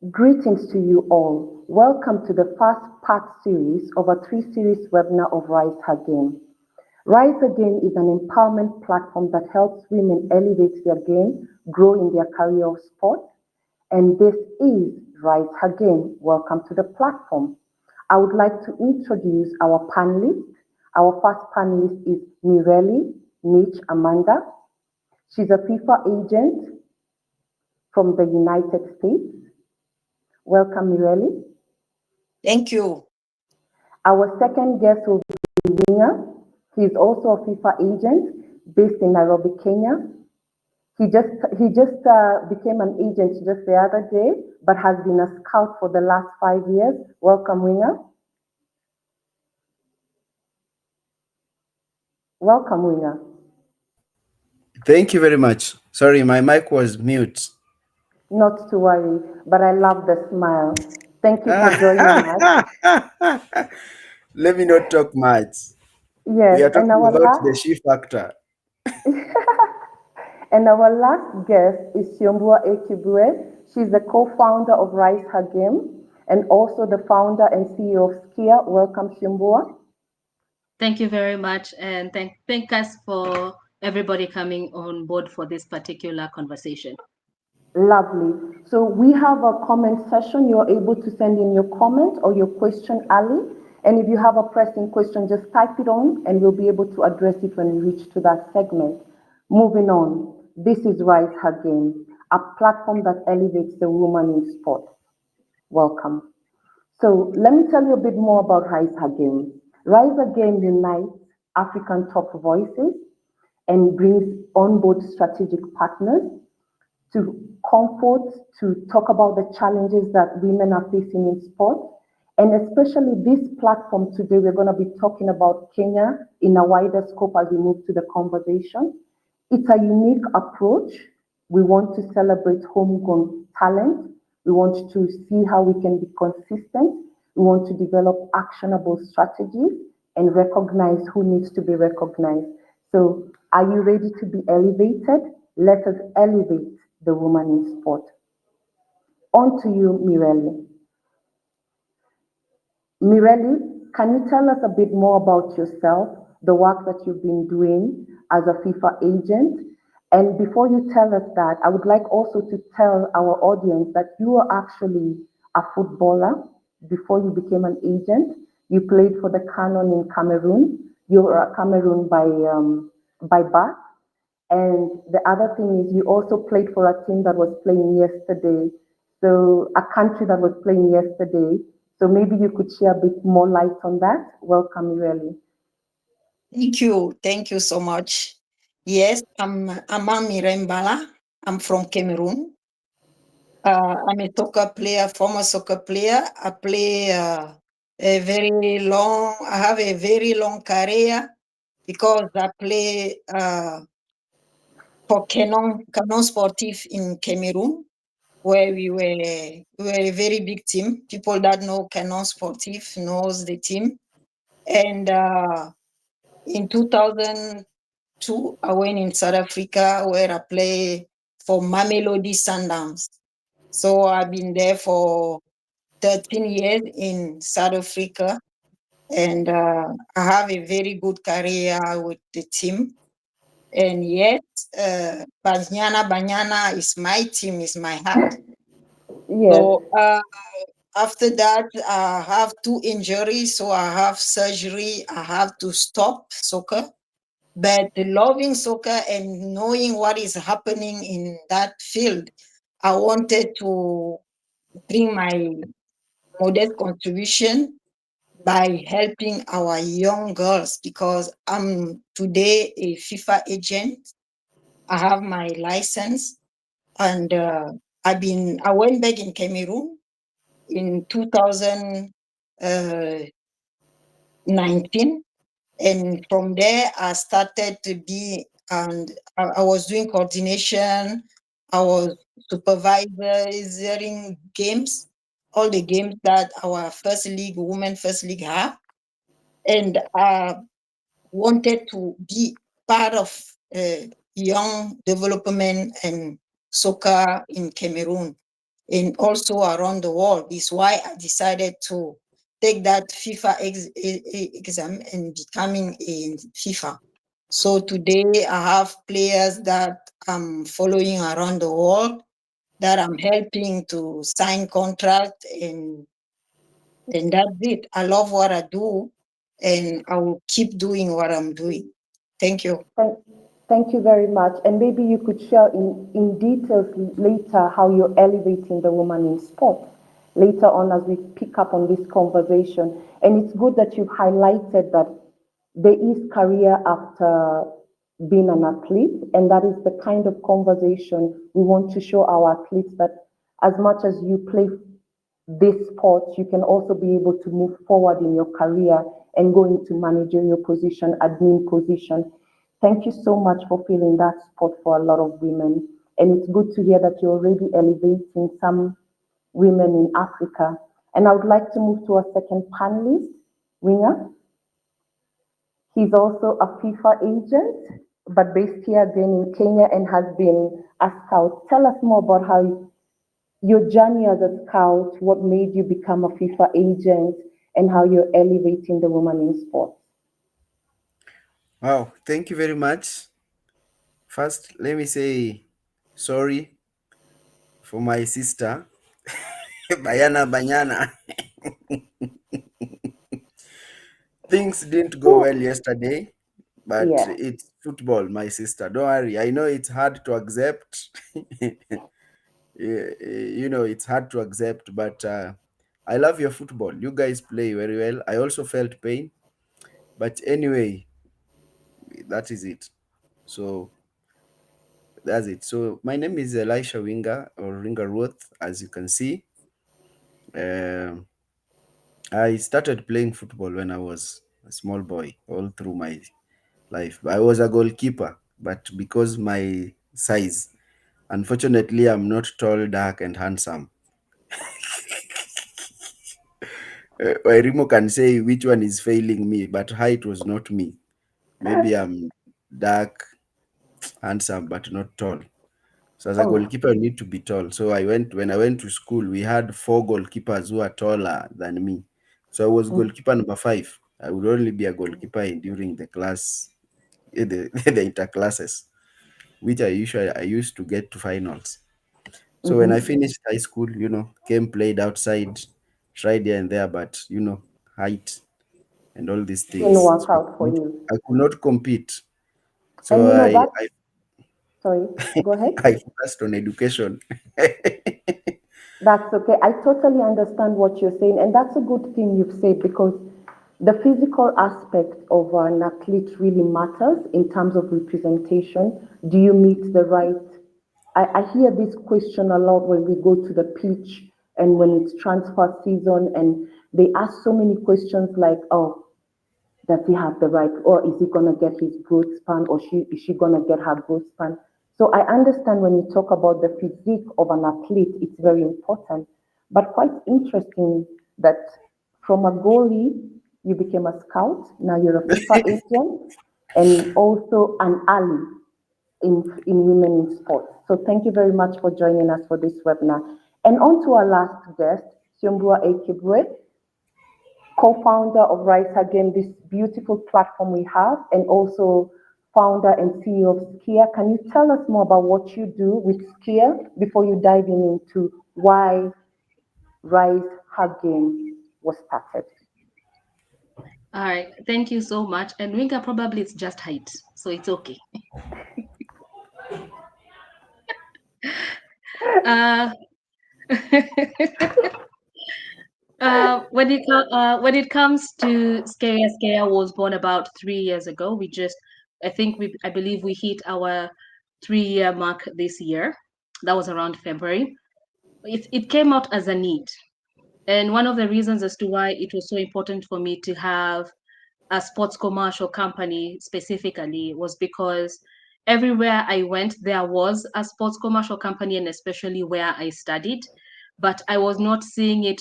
Greetings to you all. Welcome to the first part series of a three-series webinar of Rise Again. Rise Again is an empowerment platform that helps women elevate their game, grow in their career of sport. And this is Rise Again. Welcome to the platform. I would like to introduce our panelists. Our first panelist is Mireli Mitch Amanda. She's a FIFA agent from the United States. Welcome, Mireli. Thank you. Our second guest will be Winger. He is also a FIFA agent based in Nairobi, Kenya. He just became an agent just the other day, but has been a scout for the last 5 years. Welcome, Winger. Welcome, Winger. Thank you very much. Sorry, my mic was mute. Not to worry, but I love the smile. Thank you for joining us. Let me not talk much. Yes, We are and talking about the she factor. And our last guest is Siombua Ekibue. She's the co-founder of Rise Her Game and also the founder and CEO of Skia. Welcome, Siombua. Thank you very much, and thank us for everybody coming on board for this particular conversation. Lovely. So we have a comment session. You're able to send in your comment or your question, Ali. And if you have a pressing question, just type it on and we'll be able to address it when we reach to that segment. Moving on, this is Rise Her Game, a platform that elevates the woman in sport. Welcome. So let me tell you a bit more about Rise Her Game. Rise Her Game unites African top voices and brings on board strategic partners to comfort, to talk about the challenges that women are facing in sport. And especially this platform today, we're going to be talking about Kenya in a wider scope as we move to the conversation. It's a unique approach. We want to celebrate homegrown talent. We want to see how we can be consistent. We want to develop actionable strategies and recognize who needs to be recognized. So are you ready to be elevated? Let us elevate the woman in sport. On to you, Mireli. Mireli, can you tell us a bit more about yourself, the work that you've been doing as a FIFA agent? And before you tell us that, I would like also to tell our audience that you are actually a footballer before you became an agent. You played for the Canon in Cameroon. You are a Cameroon by birth. And the other thing is you also played for a team that was playing yesterday. So a country that was playing yesterday. So maybe you could share a bit more light on that. Welcome, Mireli. Thank you so much. Yes, I'm Amami Rembala. I'm from Cameroon. I'm a soccer player, former soccer player. I have a very long career because I play for Canon Sportif in Cameroon, where we were a very big team. People that know Canon Sportif knows the team. And in 2002, I went in South Africa where I play for Mamelodi Sundowns. So I've been there for 13 years in South Africa. And I have a very good career with the team. And yet, Banyana is my team, is my heart. Yes. So after that, I have 2 injuries. So I have surgery. I have to stop soccer. But loving soccer and knowing what is happening in that field, I wanted to bring my modest contribution by helping our young girls because I'm today a FIFA agent. I have my license and I went back in Cameroon in 2019. And from there, I started to be, and I was doing coordination. I was supervising games, all the games that our women first league have. And I wanted to be part of young development and soccer in Cameroon. and also around the world. Is why I decided to take that FIFA exam and becoming in FIFA. So today I have players that I'm following around the world, that I'm helping to sign contract, and that's it. I love what I do, and I will keep doing what I'm doing. Thank you. Thank, thank you very much. And maybe you could share in details later how you're elevating the woman in sport later on as we pick up on this conversation. And it's good that you've highlighted that there is career after being an athlete, and that is the kind of conversation we want to show our athletes that as much as you play this sport, you can also be able to move forward in your career and go into managerial position, admin position. Thank you so much for filling that spot for a lot of women. And it's good to hear that you're already elevating some women in Africa. And I would like to move to a second panelist, Winger. He's also a FIFA agent, but based here again in Kenya and has been a scout. Tell us more about how your journey as a scout, what made you become a FIFA agent, and how you're elevating the woman in sports. Wow, thank you very much. First, let me say sorry for my sister, Bayana Banyana. Things didn't go well Whew. yesterday, but Yeah. it's football, my sister. Don't worry. I know it's hard to accept. It's hard to accept, but I love your football. You guys play very well. I also felt pain, but anyway, that is it. So that's it. So my name is Elisha Winger or Ringer Roth, as you can see. Um I started playing football when I was a small boy, all through my life. I was a goalkeeper, but because my size, unfortunately, I'm not tall, dark, and handsome. Wairimu can say which one is failing me, but height was not me. Maybe I'm dark, handsome, but not tall. So as a Oh. goalkeeper, you need to be tall. So when I went to school, we had four goalkeepers who are taller than me. So I was Mm. goalkeeper number five. I would only be a goalkeeper during the class, the interclasses, which I used to get to finals. So when I Mm-hmm. finished high school, came played outside, tried here and there, but height and all these Didn't things. work So out for you. I could not compete. And So you know I that, sorry, go ahead. I focused on education. That's okay. I totally understand what you're saying, and that's a good thing you've said because the physical aspect of an athlete really matters in terms of representation. Do you meet the right? I hear this question a lot when we go to the pitch and when it's transfer season, and they ask so many questions like, "Oh, does he have the right, or is he gonna get his growth span, or is she gonna get her growth span?" So I understand when you talk about the physique of an athlete, it's very important. But quite interesting that from a goalie you became a scout, now you're a FIFA agent, and also an ally in women in sports. So thank you very much for joining us for this webinar. And on to our last guest, Siombua Ekibwe, co-founder of Rise Again, this beautiful platform we have, and also founder and CEO of Skia. Can you tell us more about what you do with Skia before you dive into why Rise Again was started? All right, thank you so much. And Winka, probably it's just height, so it's okay. Uh, when it comes to Skaya, Skaya was born about 3 years ago. I believe we hit our 3 year mark this year. That was around February. It came out as a need. And one of the reasons as to why it was so important for me to have a sports commercial company specifically was because everywhere I went, there was a sports commercial company, and especially where I studied, but I was not seeing it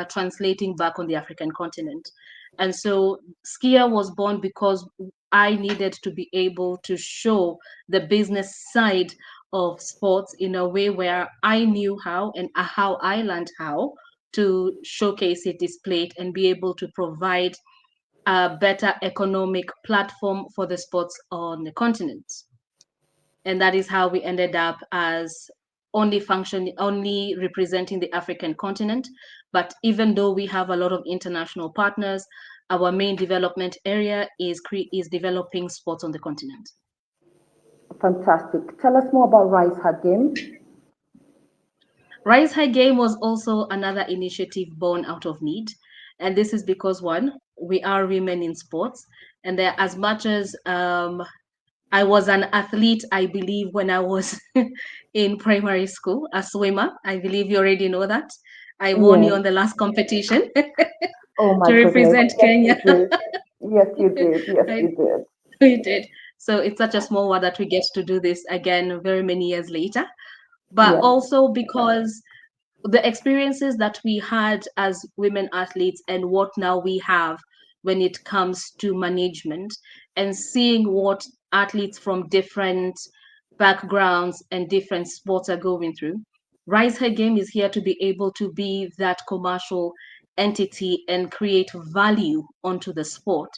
translating back on the African continent. And so Skia was born because I needed to be able to show the business side of sports in a way where I knew how and how I learned how to showcase it, display it, and be able to provide a better economic platform for the sports on the continent. And that is how we ended up as only representing the African continent. But even though we have a lot of international partners, our main development area is developing sports on the continent. Fantastic. Tell us more about Rise Her Game. Rise High Game was also another initiative born out of need. And this is because, one, we are women in sports. And there, as much as I was an athlete, I believe, when I was in primary school, a swimmer. I believe you already know that. I won you Yes. on the last competition Oh my to goodness. represent Yes, you Kenya. did. Yes, you did. Yes, I, you did. we did. So it's such a small world that we get to do this again very many years later. But Yes. also because the experiences that we had as women athletes and what now we have when it comes to management and seeing what athletes from different backgrounds and different sports are going through. Rise Her Game is here to be able to be that commercial entity and create value onto the sport.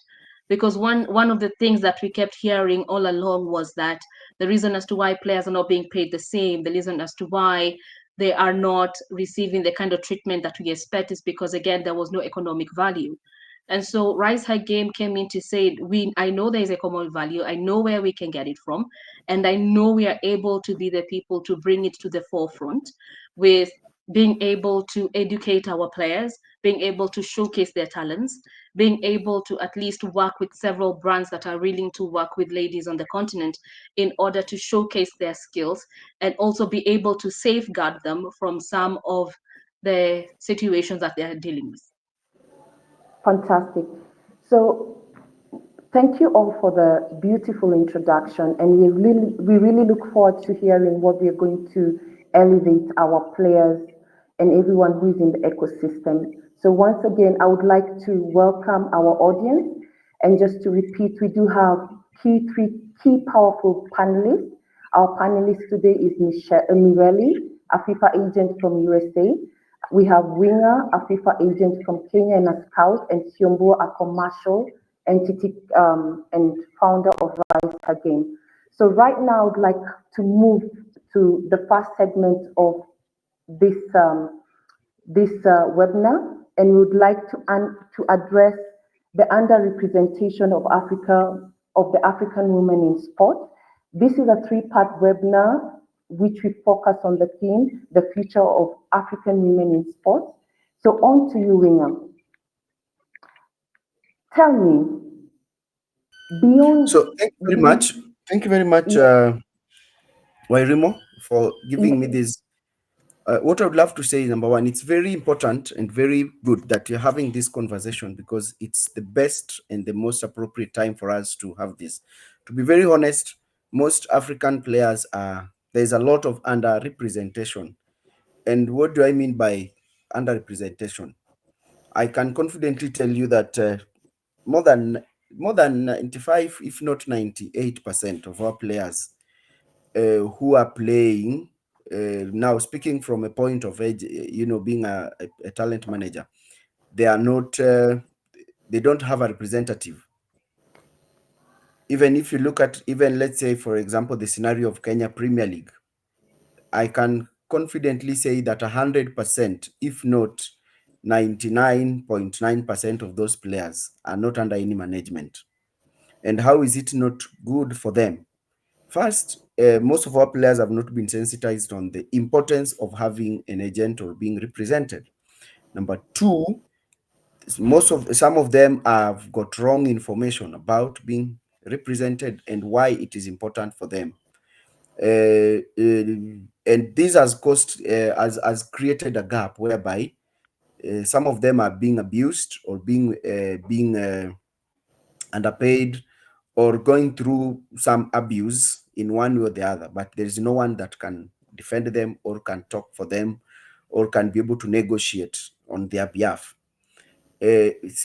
Because one of the things that we kept hearing all along was that the reason as to why players are not being paid the same, the reason as to why they are not receiving the kind of treatment that we expect is because again there was no economic value. And so Rise High Game came in to say, I know there is a common value, I know where we can get it from, and I know we are able to be the people to bring it to the forefront with being able to educate our players, being able to showcase their talents, being able to at least work with several brands that are willing to work with ladies on the continent in order to showcase their skills and also be able to safeguard them from some of the situations that they are dealing with. Fantastic. So thank you all for the beautiful introduction, and we really look forward to hearing what we are going to elevate our players and everyone who is in the ecosystem. So once again, I would like to welcome our audience, and just to repeat, we do have three key powerful panelists. Our panelist today is Michelle Mirelli, a FIFA agent from USA. We have Winger, a FIFA agent from Kenya and a scout, and Siombo, a commercial entity and founder of Rise Again. So right now, I'd like to move to the first segment of this webinar, and we would like to address the underrepresentation of the African women in sport. This is a three-part webinar which we focus on the theme, the future of African women in sport. So on to you, Winger. Tell me, beyond, So thank you very much. Thank you very much, yes, Wairimo, for giving me yes, this. What I would love to say is number one, it's very important and very good that you're having this conversation because it's the best and the most appropriate time for us to have this. To be very honest, most African players are, there's a lot of underrepresentation. And what do I mean by underrepresentation? I can confidently tell you that more than more than 95, if not 98% of our players who are playing now, speaking from a point of age, being a talent manager, they are not, they don't have a representative. Even if you look at, even let's say, for example, the scenario of Kenya Premier League, I can confidently say that 100%, if not 99.9% of those players are not under any management. And how is it not good for them? First, most of our players have not been sensitized on the importance of having an agent or being represented. Number two, some of them have got wrong information about being represented and why it is important for them. And this has caused, has created a gap whereby some of them are being abused or being underpaid or going through some abuse in one way or the other, but there is no one that can defend them or can talk for them or can be able to negotiate on their behalf.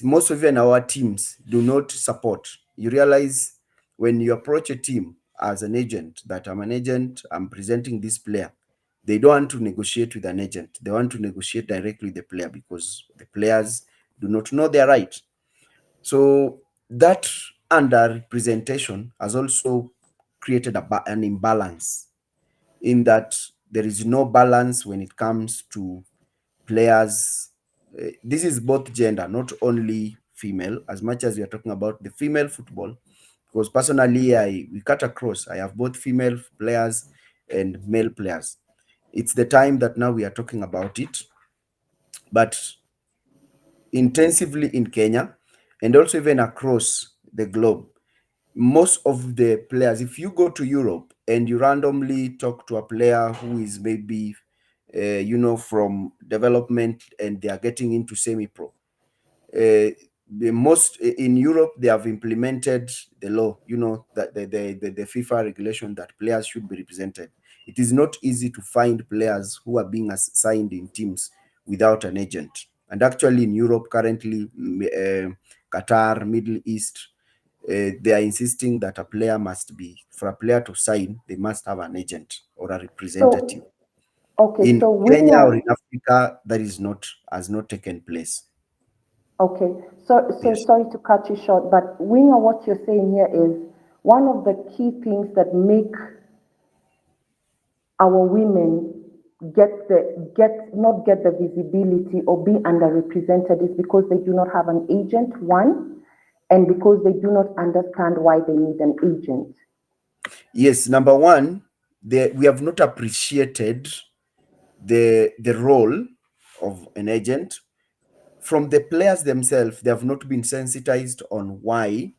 Most of even our teams do not support. You realize when you approach a team, as an agent, that I'm an agent, I'm presenting this player, they don't want to negotiate with an agent. They want to negotiate directly with the player because the players do not know their right. So that underrepresentation has also created an imbalance, in that there is no balance when it comes to players. This is both gender, not only female, as much as we are talking about the female football, because personally, we cut across. I have both female players and male players. It's the time that now we are talking about it, but intensively in Kenya and also even across the globe. Most of the players, if you go to Europe and you randomly talk to a player who is maybe, from development and they are getting into semi-pro, the most in Europe, they have implemented the law, that the FIFA regulation that players should be represented. It is not easy to find players who are being assigned in teams without an agent. And actually, in Europe currently, Qatar, Middle East, they are insisting that for a player to sign, they must have an agent or a representative. So, okay, In so Kenya or Winger, in Africa, that has not taken place. okay, so Yes. sorry to cut you short, but Winger, what you're saying here is one of the key things that make our women not get the visibility or be underrepresented is because they do not have an agent, one, and because they do not understand why they need an agent. Yes, number one, we have not appreciated the role of an agent. From the players themselves, they have not been sensitized on why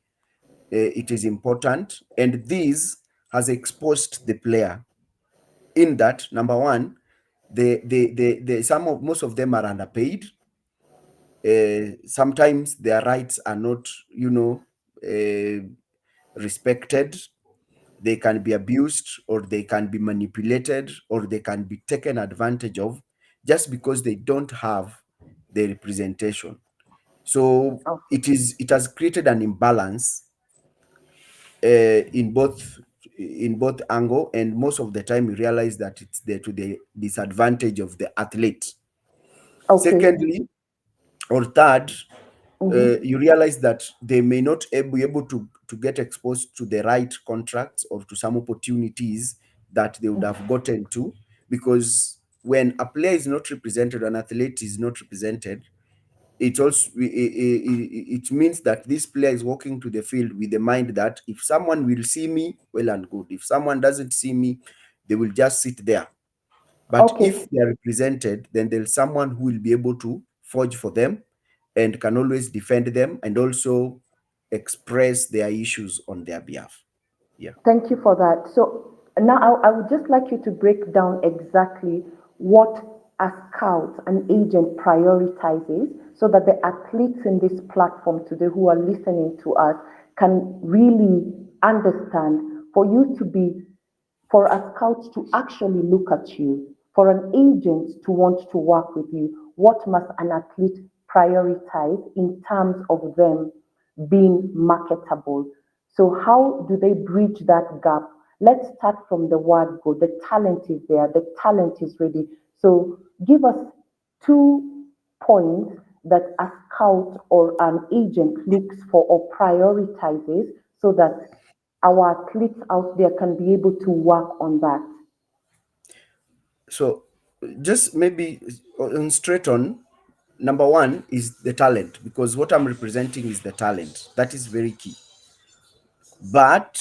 it is important, and this has exposed the player. In that, number one, most of them are underpaid. Sometimes their rights are not, respected. They can be abused, or they can be manipulated, or they can be taken advantage of just because they don't have the representation. So Okay. it has created an imbalance in both angle, and most of the time we realize that it's there to the disadvantage of the athlete. Okay. Secondly, or third, Mm-hmm. you realize that they may not be able to get exposed to the right contracts or to some opportunities that they would have gotten to, because when a player is not represented, an athlete is not represented, it means that this player is walking to the field with the mind that if someone will see me, well and good. If someone doesn't see me, they will just sit there. But Okay. if they are represented, then there's someone who will be able to forge for them and can always defend them and also express their issues on their behalf. Yeah. Thank you for that. So now I would just like you to break down exactly what a scout, an agent prioritizes so that the athletes in this platform today who are listening to us can really understand for you to be for a scout to actually look at you, for an agent to want to work with you, what must an athlete prioritize in terms of them being marketable? So, how do they bridge that gap? Let's start from the word go. The talent is there, the talent is ready. So, give us 2 points that a scout or an agent looks for or prioritizes so that our athletes out there can be able to work on that. So just maybe straight on, number one is the talent, because what I'm representing is the talent. That is very key. But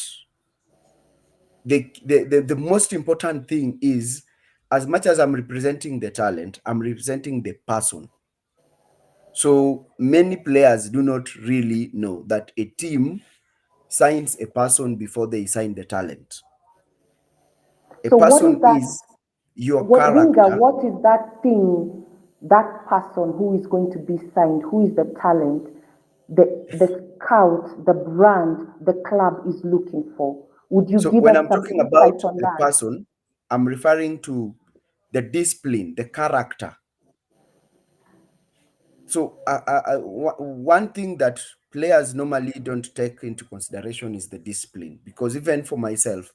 the most important thing is, as much as I'm representing the talent, I'm representing the person. So many players do not really know that a team signs a person before they sign the talent. A So, what is person that? is your What Winger? character. What is that thing? That person who is going to be signed? Who is the talent? The scout, the brand, the club is looking for. Would you So give when us I'm some talking insight about on the that? person, I'm referring to the discipline, the character. So one thing that players normally don't take into consideration is the discipline. Because even for myself,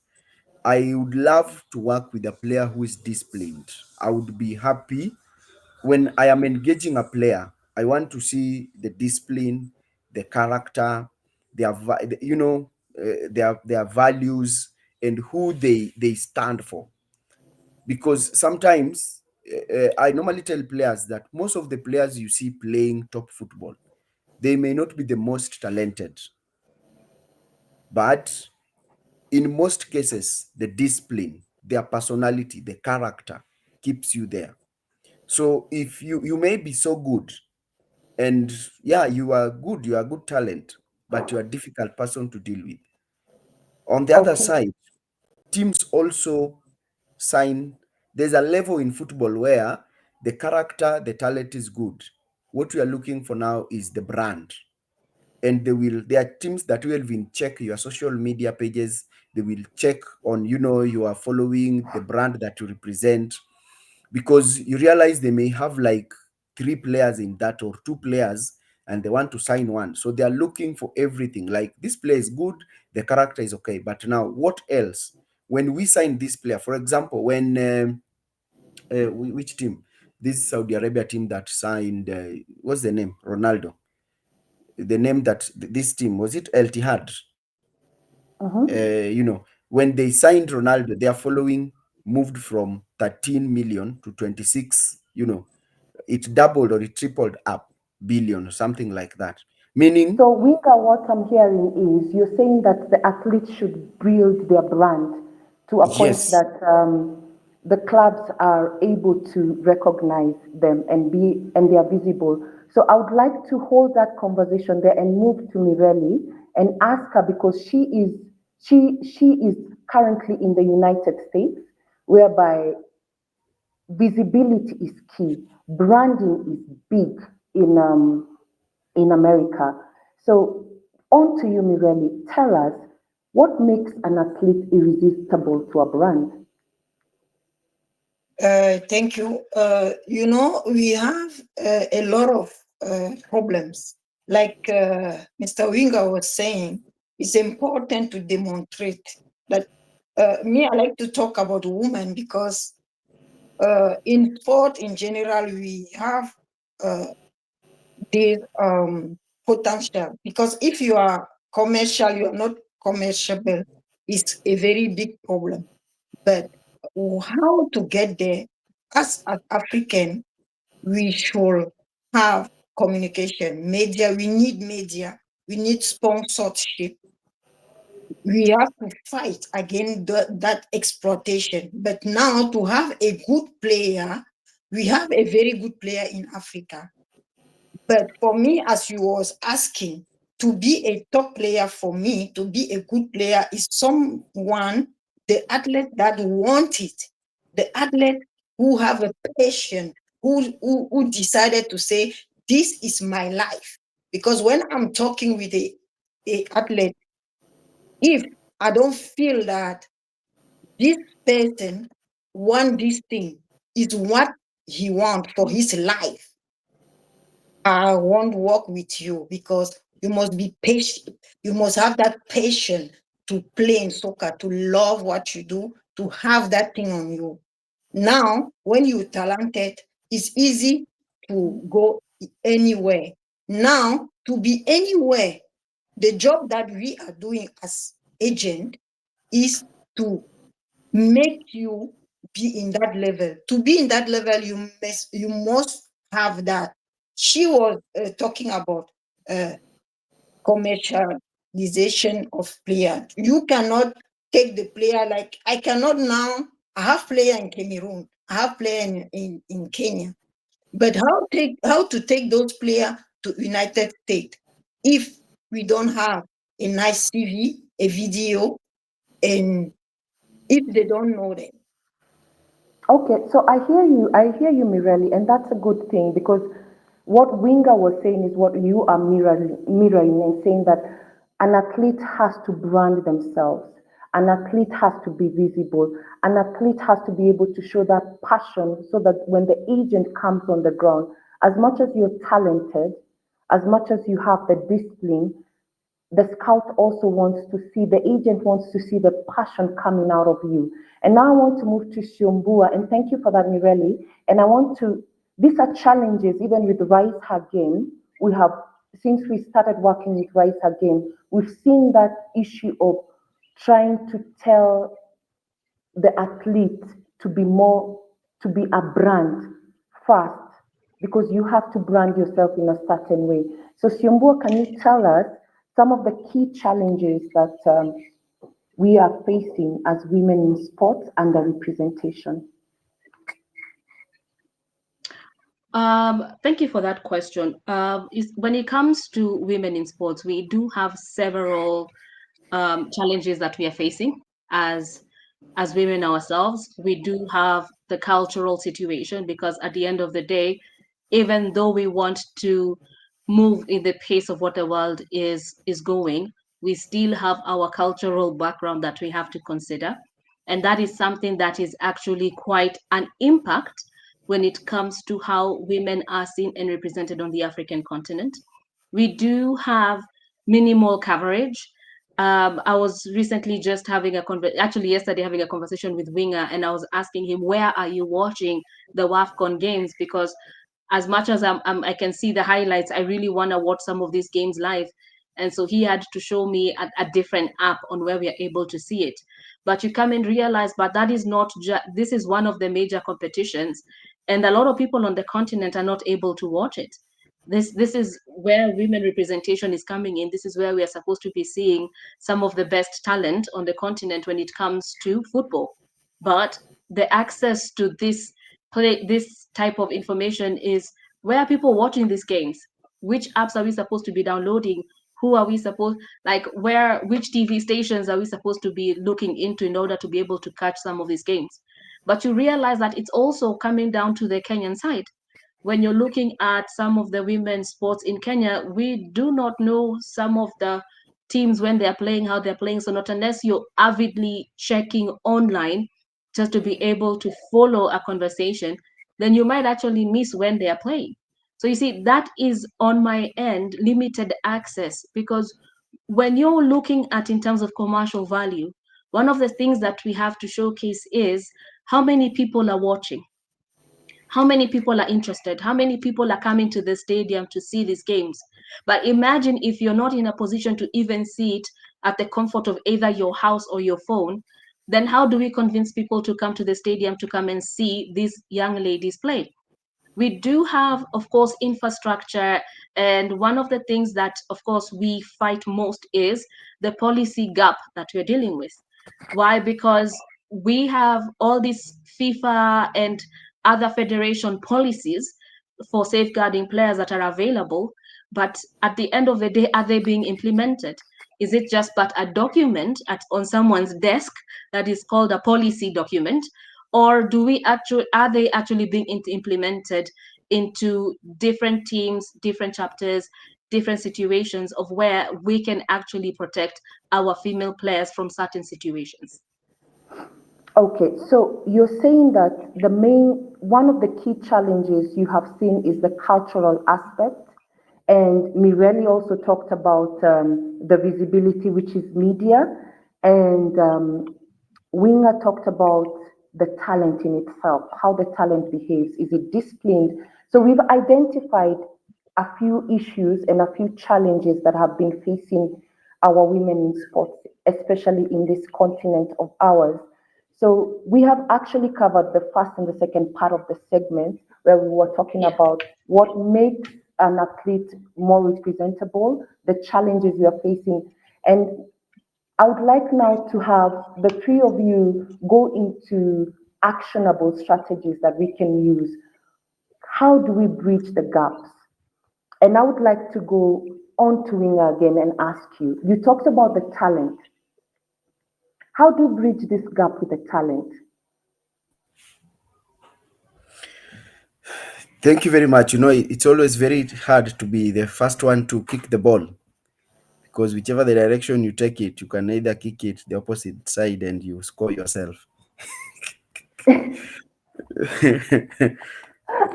I would love to work with a player who is disciplined. I would be happy when I am engaging a player. I want to see the discipline, the character, their values, and who they stand for. Because sometimes I normally tell players that most of the players you see playing top football, they may not be the most talented, but in most cases, the discipline, their personality, the character keeps you there. So if you may be so good, and yeah, you are good talent, but you are a difficult person to deal with. On the other Okay. side, teams also sign. There's a level in football where the character, the talent is good. What we are looking for now is the brand. And there are teams that will even check your social media pages. They will check on, you are following the brand that you represent, because you realize they may have like three players in that, or two players, and they want to sign one. So they are looking for everything. Like, this player is good, the character is okay, but now what else? When we sign this player, for example, when which team? This Saudi Arabia team that signed, what's the name? Ronaldo. The name that this team, was it El Tihad? Mm-hmm. When they signed Ronaldo, their following moved from 13 million to 26, it doubled or it tripled up billion, something like that. Meaning, So, Winka, what I'm hearing is you're saying that the athletes should build their brand to a point yes, that the clubs are able to recognize them and they are visible. So, I would like to hold that conversation there and move to Mirelli and ask her, because she is currently in the United States, whereby visibility is key. Branding is big in America. So, on to you, Mirelli. Tell us, what makes an athlete irresistible to a brand? Thank you. We have a lot of problems. Like Mr. Winger was saying, it's important to demonstrate that. Me, I like to talk about women because in sport in general, we have uh, this potential. Because if you are commercial, you are not commerciable, it's a very big problem. But how to get there? As African, we should have communication, media. We need media. We need sponsorship. We have to fight against that exploitation. But now to have a good player, we have a very good player in Africa. But for me, as you was asking, to be a top player for me, to be a good player is someone, the athlete that want it, the athlete who have a passion, who decided to say, this is my life. Because when I'm talking with a athlete, if I don't feel that this person want this thing is what he want for his life, I won't work with you, because you must be patient. You must have that patience to play in soccer, to love what you do, to have that thing on you. Now, when you're talented, it's easy to go anywhere. Now, to be anywhere, the job that we are doing as agent is to make you be in that level. To be in that level, you must have that. She was talking about uh, commercialization of player. You cannot take the player, like I cannot now. I have player in Cameroon. I have player in Kenya. But how to take those players to United States if we don't have a nice CV, a video, and if they don't know them. Okay, so I hear you, Mirelli, and that's a good thing, because what Winga was saying is what you are mirroring and saying that an athlete has to brand themselves, an athlete has to be visible, an athlete has to be able to show that passion so that when the agent comes on the ground, As much as you're talented, as much as you have the discipline, the scout also wants to see, the agent wants to see the passion coming out of you. And now I want to move to Shiombua, and thank you for that, Mireli. And I want to, these are challenges, even with Rise Her Game. We have, since we started working with Rise Her Game, we've seen that issue of trying to tell the athlete to be more, to be a brand first, because you have to brand yourself in a certain way. So Siumbua, can you tell us some of the key challenges that we are facing as women in sports and the representation? Thank you for that question. When it comes to women in sports, we do have several challenges that we are facing as women ourselves. We do have the cultural situation because at the end of the day, even though we want to move in the pace of what the world is going, we still have our cultural background that we have to consider, and that is something that is actually quite an impact when it comes to how women are seen and represented on the African continent. We do have minimal coverage. I was recently just having actually yesterday having a conversation with Winger, and I was asking him, "Where are you watching the WAFCON games?" Because as much as I can see the highlights, I really want to watch some of these games live. And so he had to show me a different app on where we are able to see it. But you come and realize, but that is not this is one of the major competitions, and a lot of people on the continent are not able to watch it. This is where women representation is coming in. This is where we are supposed to be seeing some of the best talent on the continent when it comes to football. But the access to this type of information is, where are people watching these games? Which apps are we supposed to be downloading? Who are we supposed, like, where, which TV stations are we supposed to be looking into in order to be able to catch some of these games? But you realize that it's also coming down to the Kenyan side. When you're looking at some of the women's sports in Kenya, we do not know some of the teams when they're playing, how they're playing. So not unless you're avidly checking online just to be able to follow a conversation, then you might actually miss when they are playing. So you see, that is on my end, limited access, because when you're looking at in terms of commercial value, one of the things that we have to showcase is how many people are watching, how many people are interested, how many people are coming to the stadium to see these games. But imagine if you're not in a position to even see it at the comfort of either your house or your phone, then how do we convince people to come to the stadium to come and see these young ladies play? We do have, of course, infrastructure. And one of the things that, of course, we fight most is the policy gap that we're dealing with. Why? Because we have all these FIFA and other federation policies for safeguarding players that are available. But at the end of the day, are they being implemented? Is it just but a document on someone's desk that is called a policy document? Or are they actually being implemented into different teams, different chapters, different situations of where we can actually protect our female players from certain situations? Okay, so you're saying that the main, one of the key challenges you have seen is the cultural aspect. And Mireli also talked about the visibility, which is media. And Winger talked about the talent in itself, how the talent behaves. Is it disciplined? So we've identified a few issues and a few challenges that have been facing our women in sports, especially in this continent of ours. So we have actually covered the first and the second part of the segment where we were talking Yeah. about what makes an athlete more representable, the challenges we are facing. And I would like now to have the three of you go into actionable strategies that we can use. How do we bridge the gaps? And I would like to go on to Winger again and ask you, you talked about the talent. How do you bridge this gap with the talent? Thank you very much. You know, it's always very hard to be the first one to kick the ball, because whichever the direction you take it, you can either kick it the opposite side and you score yourself.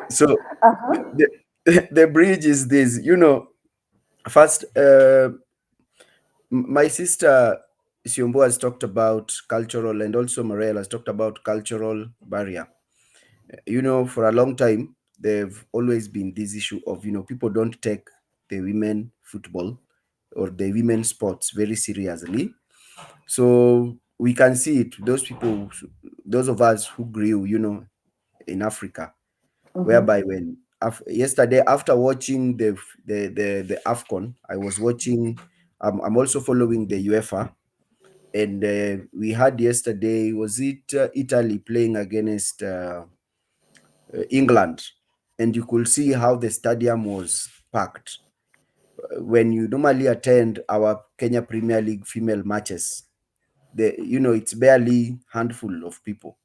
So Uh-huh. The bridge is this, first, my sister Siombo has talked about cultural, and also Morel has talked about cultural barrier. For a long time, there've always been this issue of, people don't take the women football or the women sports very seriously. So we can see it, those of us who grew, in Africa, Mm-hmm. whereby yesterday, after watching the AFCON, I was watching, I'm also following the UEFA, and we had yesterday, was it Italy playing against England, and you could see how the stadium was packed. When you normally attend our Kenya Premier League female matches, it's barely handful of people.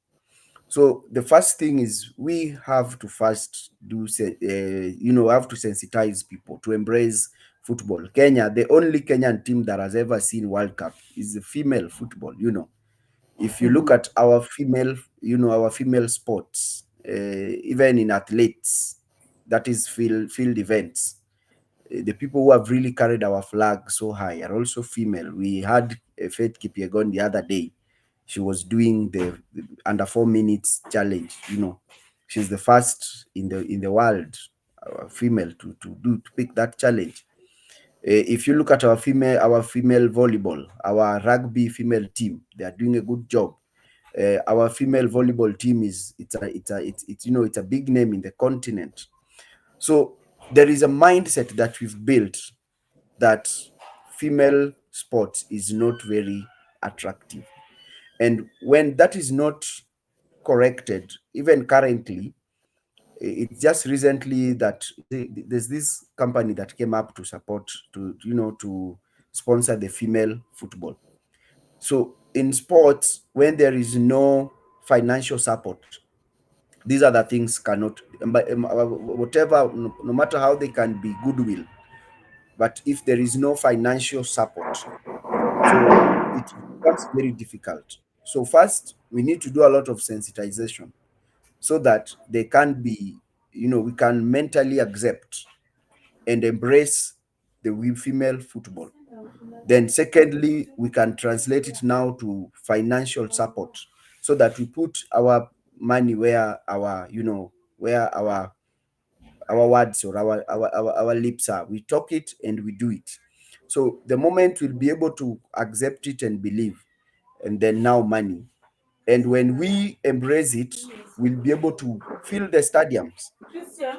So the first thing is we have to first have to sensitize people to embrace football. Kenya, the only Kenyan team that has ever seen World Cup, is the female football. If you look Mm-hmm. at our female sports, even in athletes, that is field events, the people who have really carried our flag so high are also female. We had Faith Kipyegon the other day. She was doing the under 4 minutes challenge. She's the first in the world, female, to pick that challenge. If you look at our female volleyball, our rugby female team, they are doing a good job. Our female volleyball team it's a big name in the continent. So there is a mindset that we've built that female sports is not very attractive. And when that is not corrected, even currently, it's just recently that there's this company that came up to support, to sponsor the female football. So in sports, when there is no financial support, these other things cannot, whatever, no matter how they can be goodwill, but if there is no financial support, so it becomes very difficult. So first, we need to do a lot of sensitization so that they can be, we can mentally accept and embrace the female football. Then secondly, we can translate it now to financial support so that we put our money where our words or our lips are. We talk it and we do it. So the moment we'll be able to accept it and believe, and then now money. And when we embrace it, we'll be able to fill the stadiums.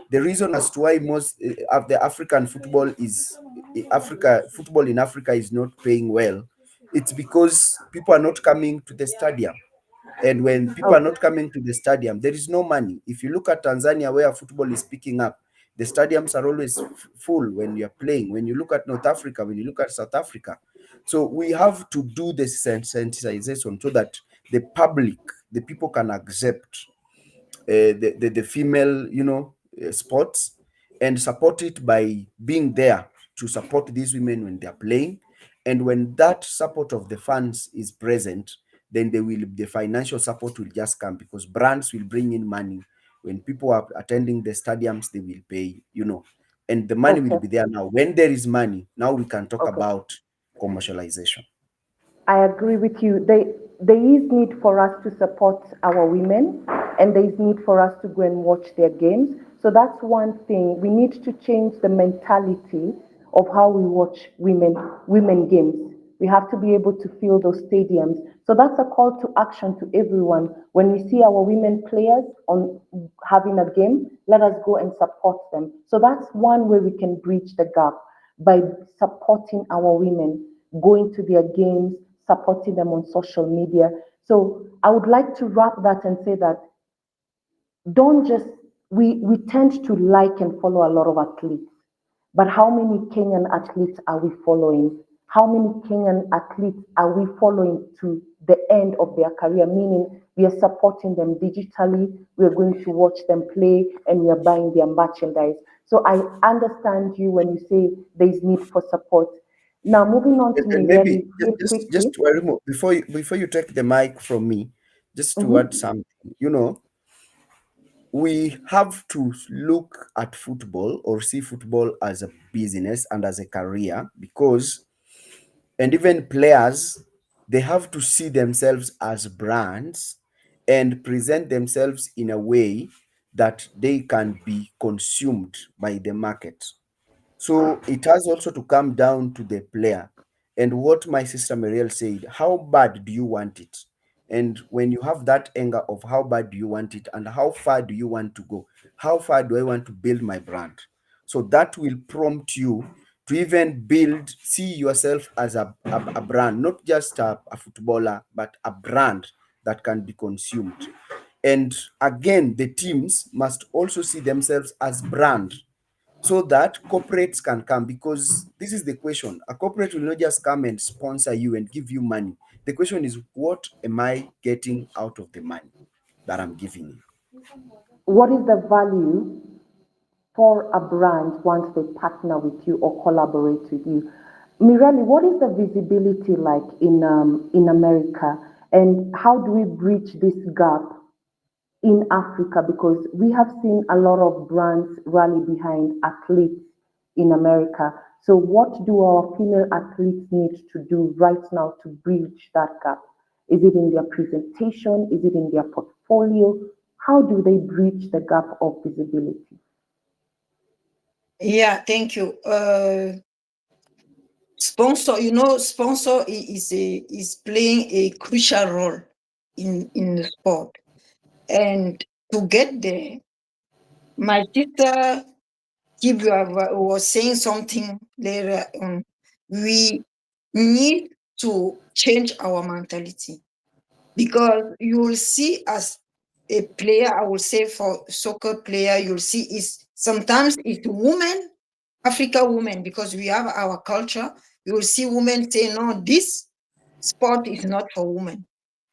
The reason as to why most of the African football is Africa football in Africa is not paying well, it's because people are not coming to the stadium. And when people are Okay. not coming to the stadium, there is no money. If you look at Tanzania, where football is picking up, the stadiums are always full when you're playing. When you look at North Africa, when you look at South Africa. So we have to do the sensitization so that the public, the people can accept the female, sports, and support it by being there to support these women when they are playing. And when that support of the fans is present, then the financial support will just come because brands will bring in money. When people are attending the stadiums, they will pay, and the money will Okay. be there. Now when there is money, now we can talk Okay. about commercialization. I agree with you. There is need for us to support our women, and there is need for us to go and watch their games. So that's one thing. We need to change the mentality of how we watch women games. We have to be able to fill those stadiums. So that's a call to action to everyone. When we see our women players on having a game, let us go and support them. So that's one way we can bridge the gap by supporting our women, going to their games, supporting them on social media. So I would like to wrap that and say that don't just we tend to like and follow a lot of athletes, but how many Kenyan athletes are we following? How many Kenyan athletes are we following to the end of their career? Meaning we are supporting them digitally, we are going to watch them play, and we are buying their merchandise. So I understand you when you say there is need for support. Now moving on to And maybe Mireli real just quickly. to remove before you take the mic from me, just to add Mhm. something. we have to look at football or see football as a business and as a career, because, and even players, they have to see themselves as brands and present themselves in a way that they can be consumed by the market. So it has also to come down to the player. And what my sister Mariel said, how bad do you want it? And when you have that anger of how bad do you want it and how far do you want to go? How far do I want to build my brand? So that will prompt you to even build, see yourself as a brand, not just a footballer, but a brand that can be consumed. And again, the teams must also see themselves as brand so that corporates can come, because this is the question. A corporate will not just come and sponsor you and give you money. The question is, what am I getting out of the money that I'm giving you? What is the value for a brand once they partner with you or collaborate with you? Mireli, what is the visibility like in America, and how do we bridge this gap in Africa? Because we have seen a lot of brands rally behind athletes in America. So, what do our female athletes need to do right now to bridge that gap? Is it in their presentation? Is it in their portfolio? How do they bridge the gap of visibility? Yeah, thank you. Sponsor, sponsor is playing a crucial role in the sport. And to get there, my sister Kibwa was saying something later on. We need to change our mentality, because you will see as a player, I will say for soccer player, you'll see is sometimes it's women, Africa women, because we have our culture. You will see women say, no, this sport is not for women.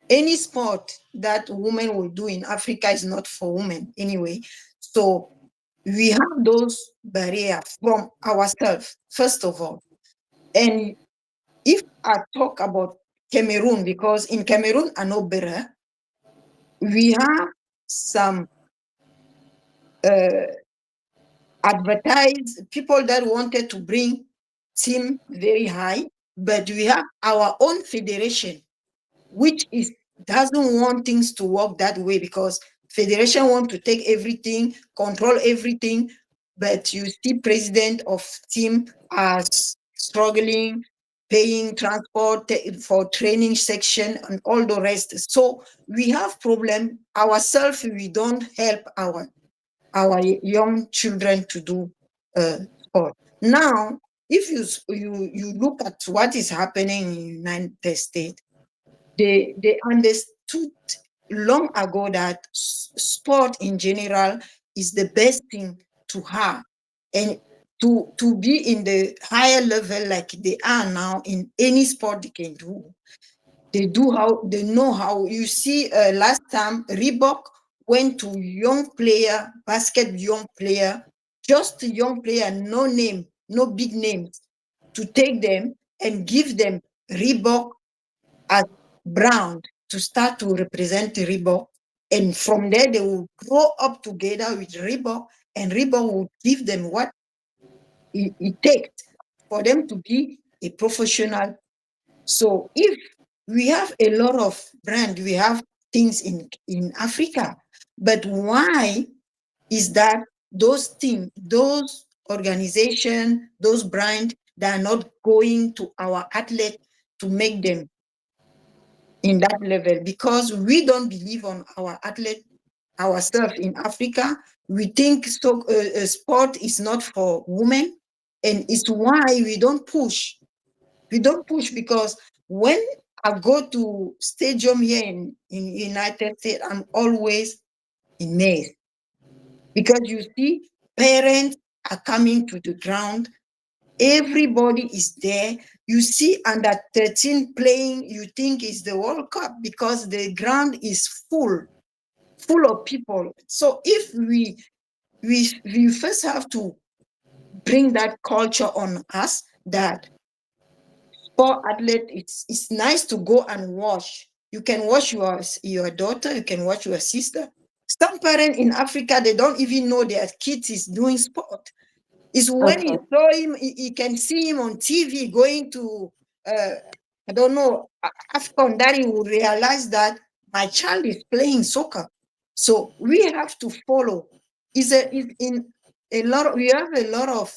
Any sport that women will do in Africa is not for women anyway. So we have those barriers from ourselves, first of all. And if I talk about Cameroon, because in Cameroon, I know better, we have some uh, advertised people that wanted to bring team very high, but we have our own federation, which is doesn't want things to work that way, because federation want to take everything, control everything, but you see president of team as struggling, paying transport for training section and all the rest. So we have problem ourselves. We don't help our young children to do sport. Now, if you look at what is happening in United States, they understood long ago that sport in general is the best thing to have, and to be in the higher level like they are now in any sport they can do. They do how they know how. You see, last time Reebok went to young player, basket young player, just a young player, no name, no big names, to take them and give them Reebok as brand to start to represent Reebok. And from there, they will grow up together with Reebok, and Reebok will give them what it takes for them to be a professional. So if we have a lot of brand, we have things in Africa, but why is that those things, those organization, those brand, they are not going to our athlete to make them in that level? Because we don't believe on our athlete ourselves in Africa. We think sport is not for women, and it's why we don't push. We don't push, because when I go to stadium here in United States, I'm always amazed, because you see parents are coming to the ground. Everybody is there. You see under 13 playing, you think it's the World Cup, because the ground is full of people. So if we first have to bring that culture on us, that sport athlete, it's nice to go and watch. You can watch your daughter, you can watch your sister Some parents in Africa, they don't even know their kids is doing sport. It's when Okay. he saw him, he can see him on TV going to, I don't know, AFCON, that he will realize that my child is playing soccer. So we have to follow. Is in a lot of, we have a lot of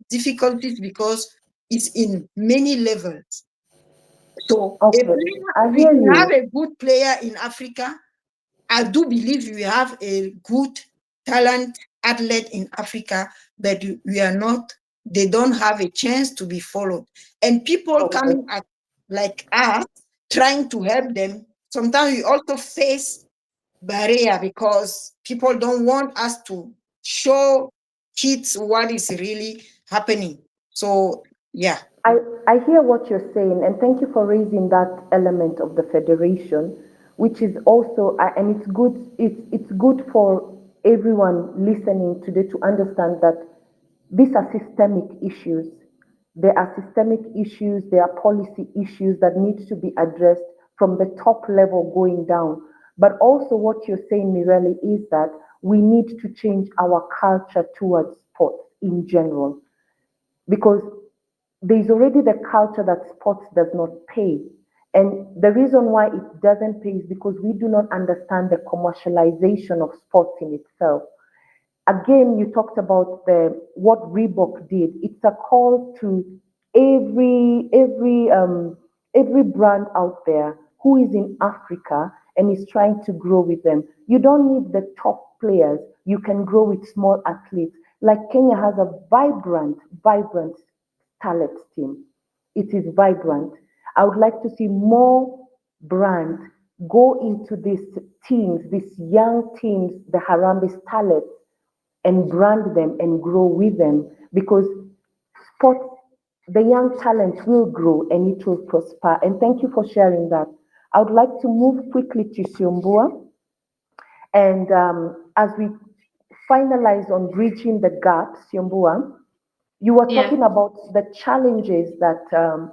difficulties because it's in many levels. So a Okay. player, I we hear can have you. a good player in Africa. I do believe we have a good talent athlete in Africa, but we are not, they don't have a chance to be followed. And people Okay. coming at like us, trying to help them, sometimes we also face barrier because people don't want us to show kids what is really happening. So yeah. I, I hear what you're saying, and thank you for raising that element of the federation, which is also, and it's good. It's good for everyone listening today to understand that these are systemic issues. There are systemic issues. There are policy issues that need to be addressed from the top level going down. But also, what you're saying, Mireli, is that we need to change our culture towards sports in general because there's already the culture that sports does not pay. And the reason why it doesn't pay is because we do not understand the commercialization of sports in itself. Again, you talked about the what Reebok did. It's a call to every brand out there who is in Africa and is trying to grow with them. You don't need the top players. You can grow with small athletes. Like Kenya has a vibrant talent team. It is vibrant. I would like to see more brands go into these teams, these young teams, the Harambee Starlets, and brand them and grow with them because sports, the young talent will grow and it will prosper. And thank you for sharing that. I would like to move quickly to Siombua. And as we finalize on bridging the gap, Siombua, you were Yeah. talking about the challenges that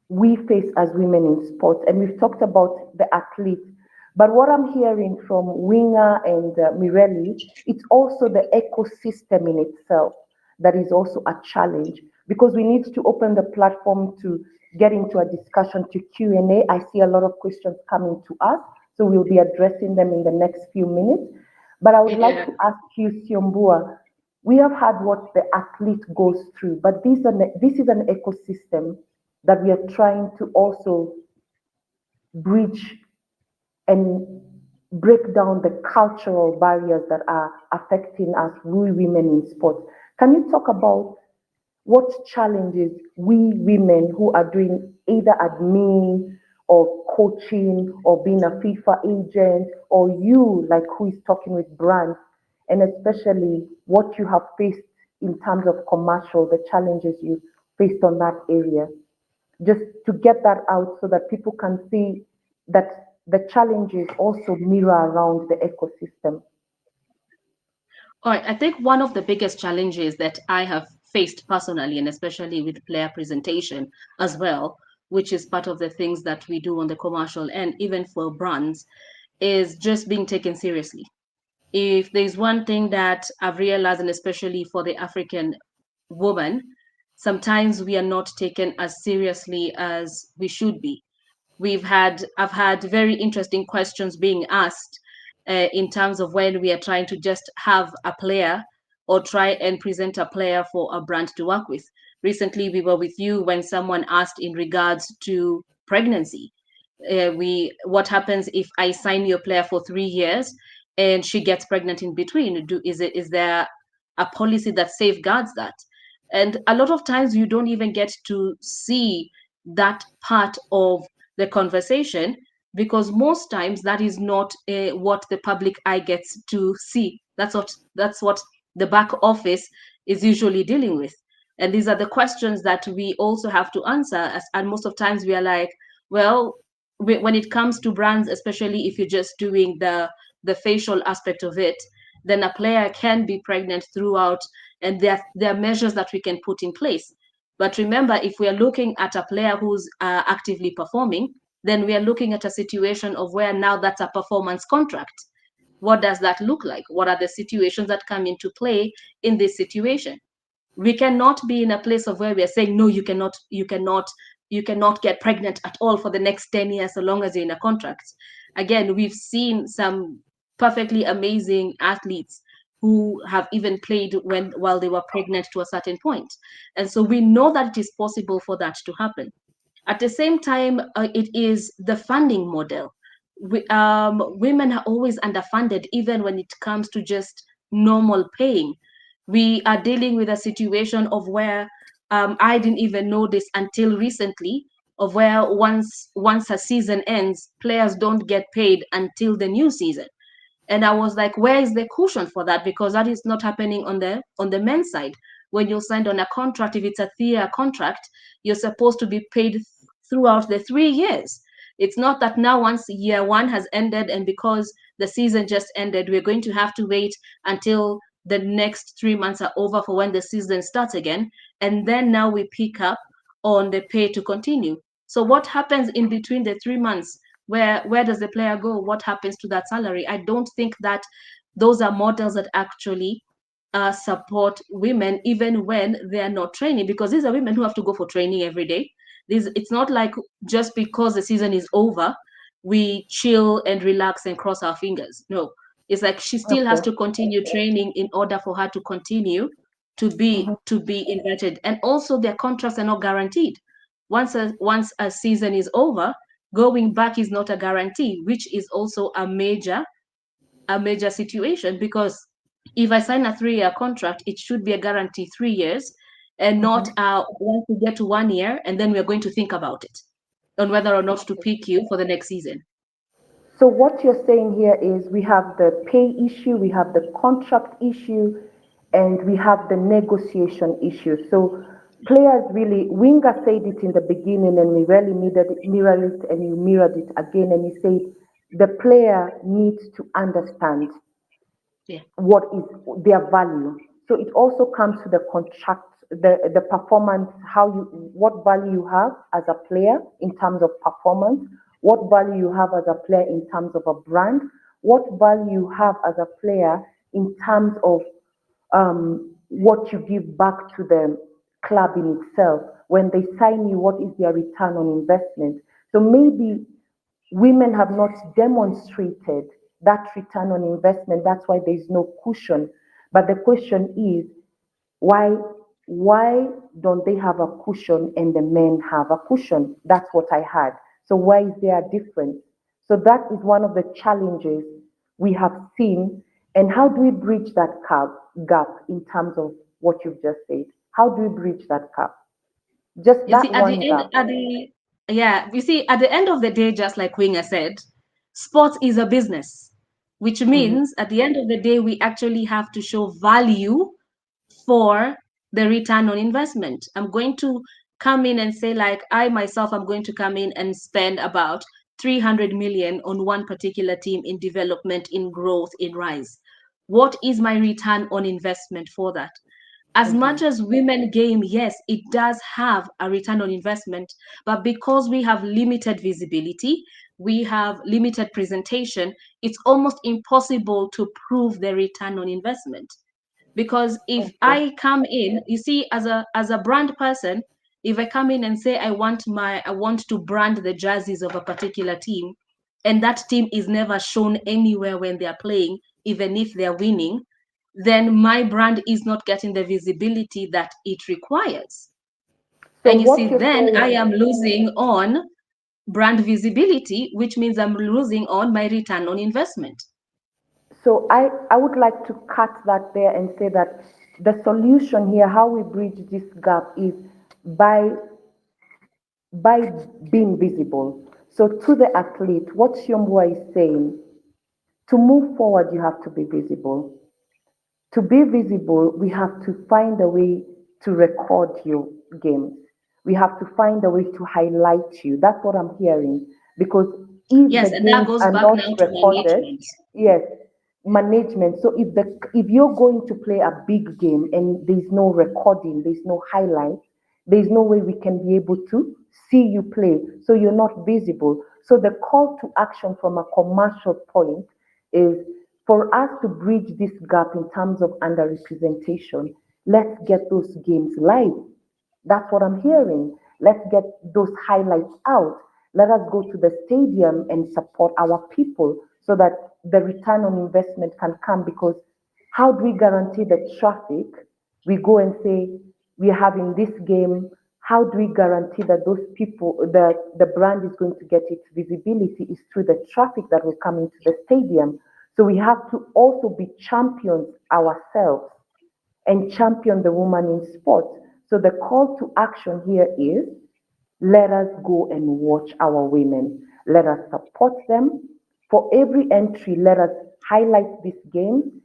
we face as women in sports, and we've talked about the athletes. But what I'm hearing from Winger and Mirelli, it's also the ecosystem in itself that is also a challenge because we need to open the platform to get into a discussion to Q&A. I see a lot of questions coming to us, so we'll be addressing them in the next few minutes. But I would like Yeah. to ask you, Siombua, we have had what the athlete goes through, but this is an ecosystem that we are trying to also bridge and break down the cultural barriers that are affecting us, we women in sports. Can you talk about what challenges we women who are doing either admin or coaching or being a FIFA agent or you like who is talking with brands and especially what you have faced in terms of commercial, the challenges you faced on that area? Just to get that out so that people can see that the challenges also mirror around the ecosystem. All right. I think one of the biggest challenges that I have faced personally, and especially with player presentation as well, which is part of the things that we do on the commercial and even for brands, is just being taken seriously. If there's one thing that I've realized, and especially for the African woman, sometimes we are not taken as seriously as we should be. I've had very interesting questions being asked in terms of when we are trying to just have a player or try and present a player for a brand to work with. Recently we were with you when someone asked in regards to pregnancy. We What happens if I sign your player for 3 years and she gets pregnant in between? Is there a policy that safeguards that? And a lot of times you don't even get to see that part of the conversation because most times that is not what the public eye gets to see. That's what the back office is usually dealing with. And these are the questions that we also have to answer and most of times we are like, well, when it comes to brands, especially if you're just doing the facial aspect of it, then a player can be pregnant throughout, and there are measures that we can put in place. But remember, if we are looking at a player who's actively performing, then we are looking at a situation of where now that's a performance contract. What does that look like? What are the situations that come into play in this situation? We cannot be in a place of where we are saying, no, you cannot get pregnant at all for the next 10 years so long as you're in a contract. Again, we've seen some perfectly amazing athletes who have even played while they were pregnant to a certain point. And so we know that it is possible for that to happen. At the same time, it is the funding model. Women are always underfunded, even when it comes to just normal paying. We are dealing with a situation of where I didn't even know this until recently, of where once a season ends, players don't get paid until the new season. And I was like, where is the cushion for that? Because that is not happening on the men's side. When you're signed on a contract, if it's a 3-year contract, you're supposed to be paid throughout the 3 years. It's not that now once year one has ended and because the season just ended, we're going to have to wait until the next 3 months are over for when the season starts again. And then now we pick up on the pay to continue. So what happens in between the 3 months? Where does the player go? What happens to that salary? I don't think that those are models that actually support women even when they are not training, because these are women who have to go for training every day. It's not like just because the season is over we chill and relax and cross our fingers. No, it's like she still has Okay. to continue training in order for her to continue Mhm. to be invited. And also their contracts are not guaranteed. Once a season is over, going back is not a guarantee, which is also a major situation, because if I sign a 3-year contract, it should be a guarantee 3 years, and not Mhm. once we get to 1 year and then we're going to think about it on whether or not to pick you for the next season. So what you're saying here is we have the pay issue, we have the contract issue, and we have the negotiation issue. So players really, Winger said it in the beginning, and we really mirrored it, and you mirrored it again, and you said the player needs to understand Yeah. what is their value. So it also comes to the contract, the performance, how you, what value you have as a player in terms of performance, what value you have as a player in terms of a brand, what value you have as a player in terms of what you give back to the club in itself. When they sign you, what is their return on investment? So maybe women have not demonstrated that return on investment. That's why there's no cushion. But the question is, why why don't they have a cushion and the men have a cushion? That's what I had. So why is there a difference? So that is one of the challenges we have seen. And how do we bridge that gap in terms of what you've just said? How do we bridge that gap? Just You that see, one gap. you see, at the end of the day, just like Winger said, sports is a business, which Mhm. means at the end of the day, we actually have to show value for the return on investment. I'm going to come in and say, like, I myself, I'm going to come in and spend about 300 million on one particular team in development, in growth, in rise. What is my return on investment for that? As much Mhm. as women game, yes, it does have a return on investment, but because we have limited visibility, we have limited presentation, it's almost impossible to prove the return on investment. Because if Okay. I come in, you see, as a brand person, if I come in and say I want to brand the jerseys of a particular team, and that team is never shown anywhere when they're playing, even if they're winning, then my brand is not getting the visibility that it requires. So And you what see, you're then I saying, am losing on brand visibility, which means I'm losing on my return on investment. so I would like to cut that there and say that the solution here, how we bridge this gap is by by being visible. So to the athlete, what Siombua is saying, to move forward, you have to be visible. To be visible, we have to find a way to record your games. We have to find a way to highlight you. That's what I'm hearing. Because if the Yes, and that games goes are back not now to recorded, management. yes, management. So if you're going to play a big game and there's no recording, there's no highlight, there's no way we can be able to see you play. So you're not visible. So the call to action from a commercial point is For us to bridge this gap in terms of underrepresentation, let's get those games live. That's what I'm hearing. Let's get those highlights out. Let us go to the stadium and support our people so that the return on investment can come. Because how do we guarantee the traffic? We go and say we're having this game. How do we guarantee that those people, the brand is going to get its visibility is through the traffic that will come into the stadium. So we have to also be champions ourselves and champion the woman in sports. So the call to action here is let us go and watch our women. Let us support them. For every entry, let us highlight this game.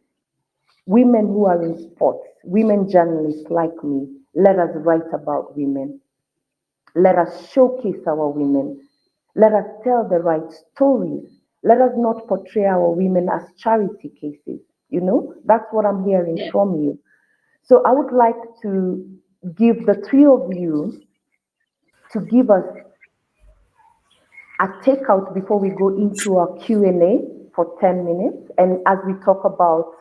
Women who are in sports, women journalists like me, let us write about women. Let us showcase our women. Let us tell the right stories. Let us not portray our women as charity cases. You know, that's what I'm hearing Yeah. from you. So I would like to give the three of you to give us a takeout before we go into our Q&A for 10 minutes. And as we talk about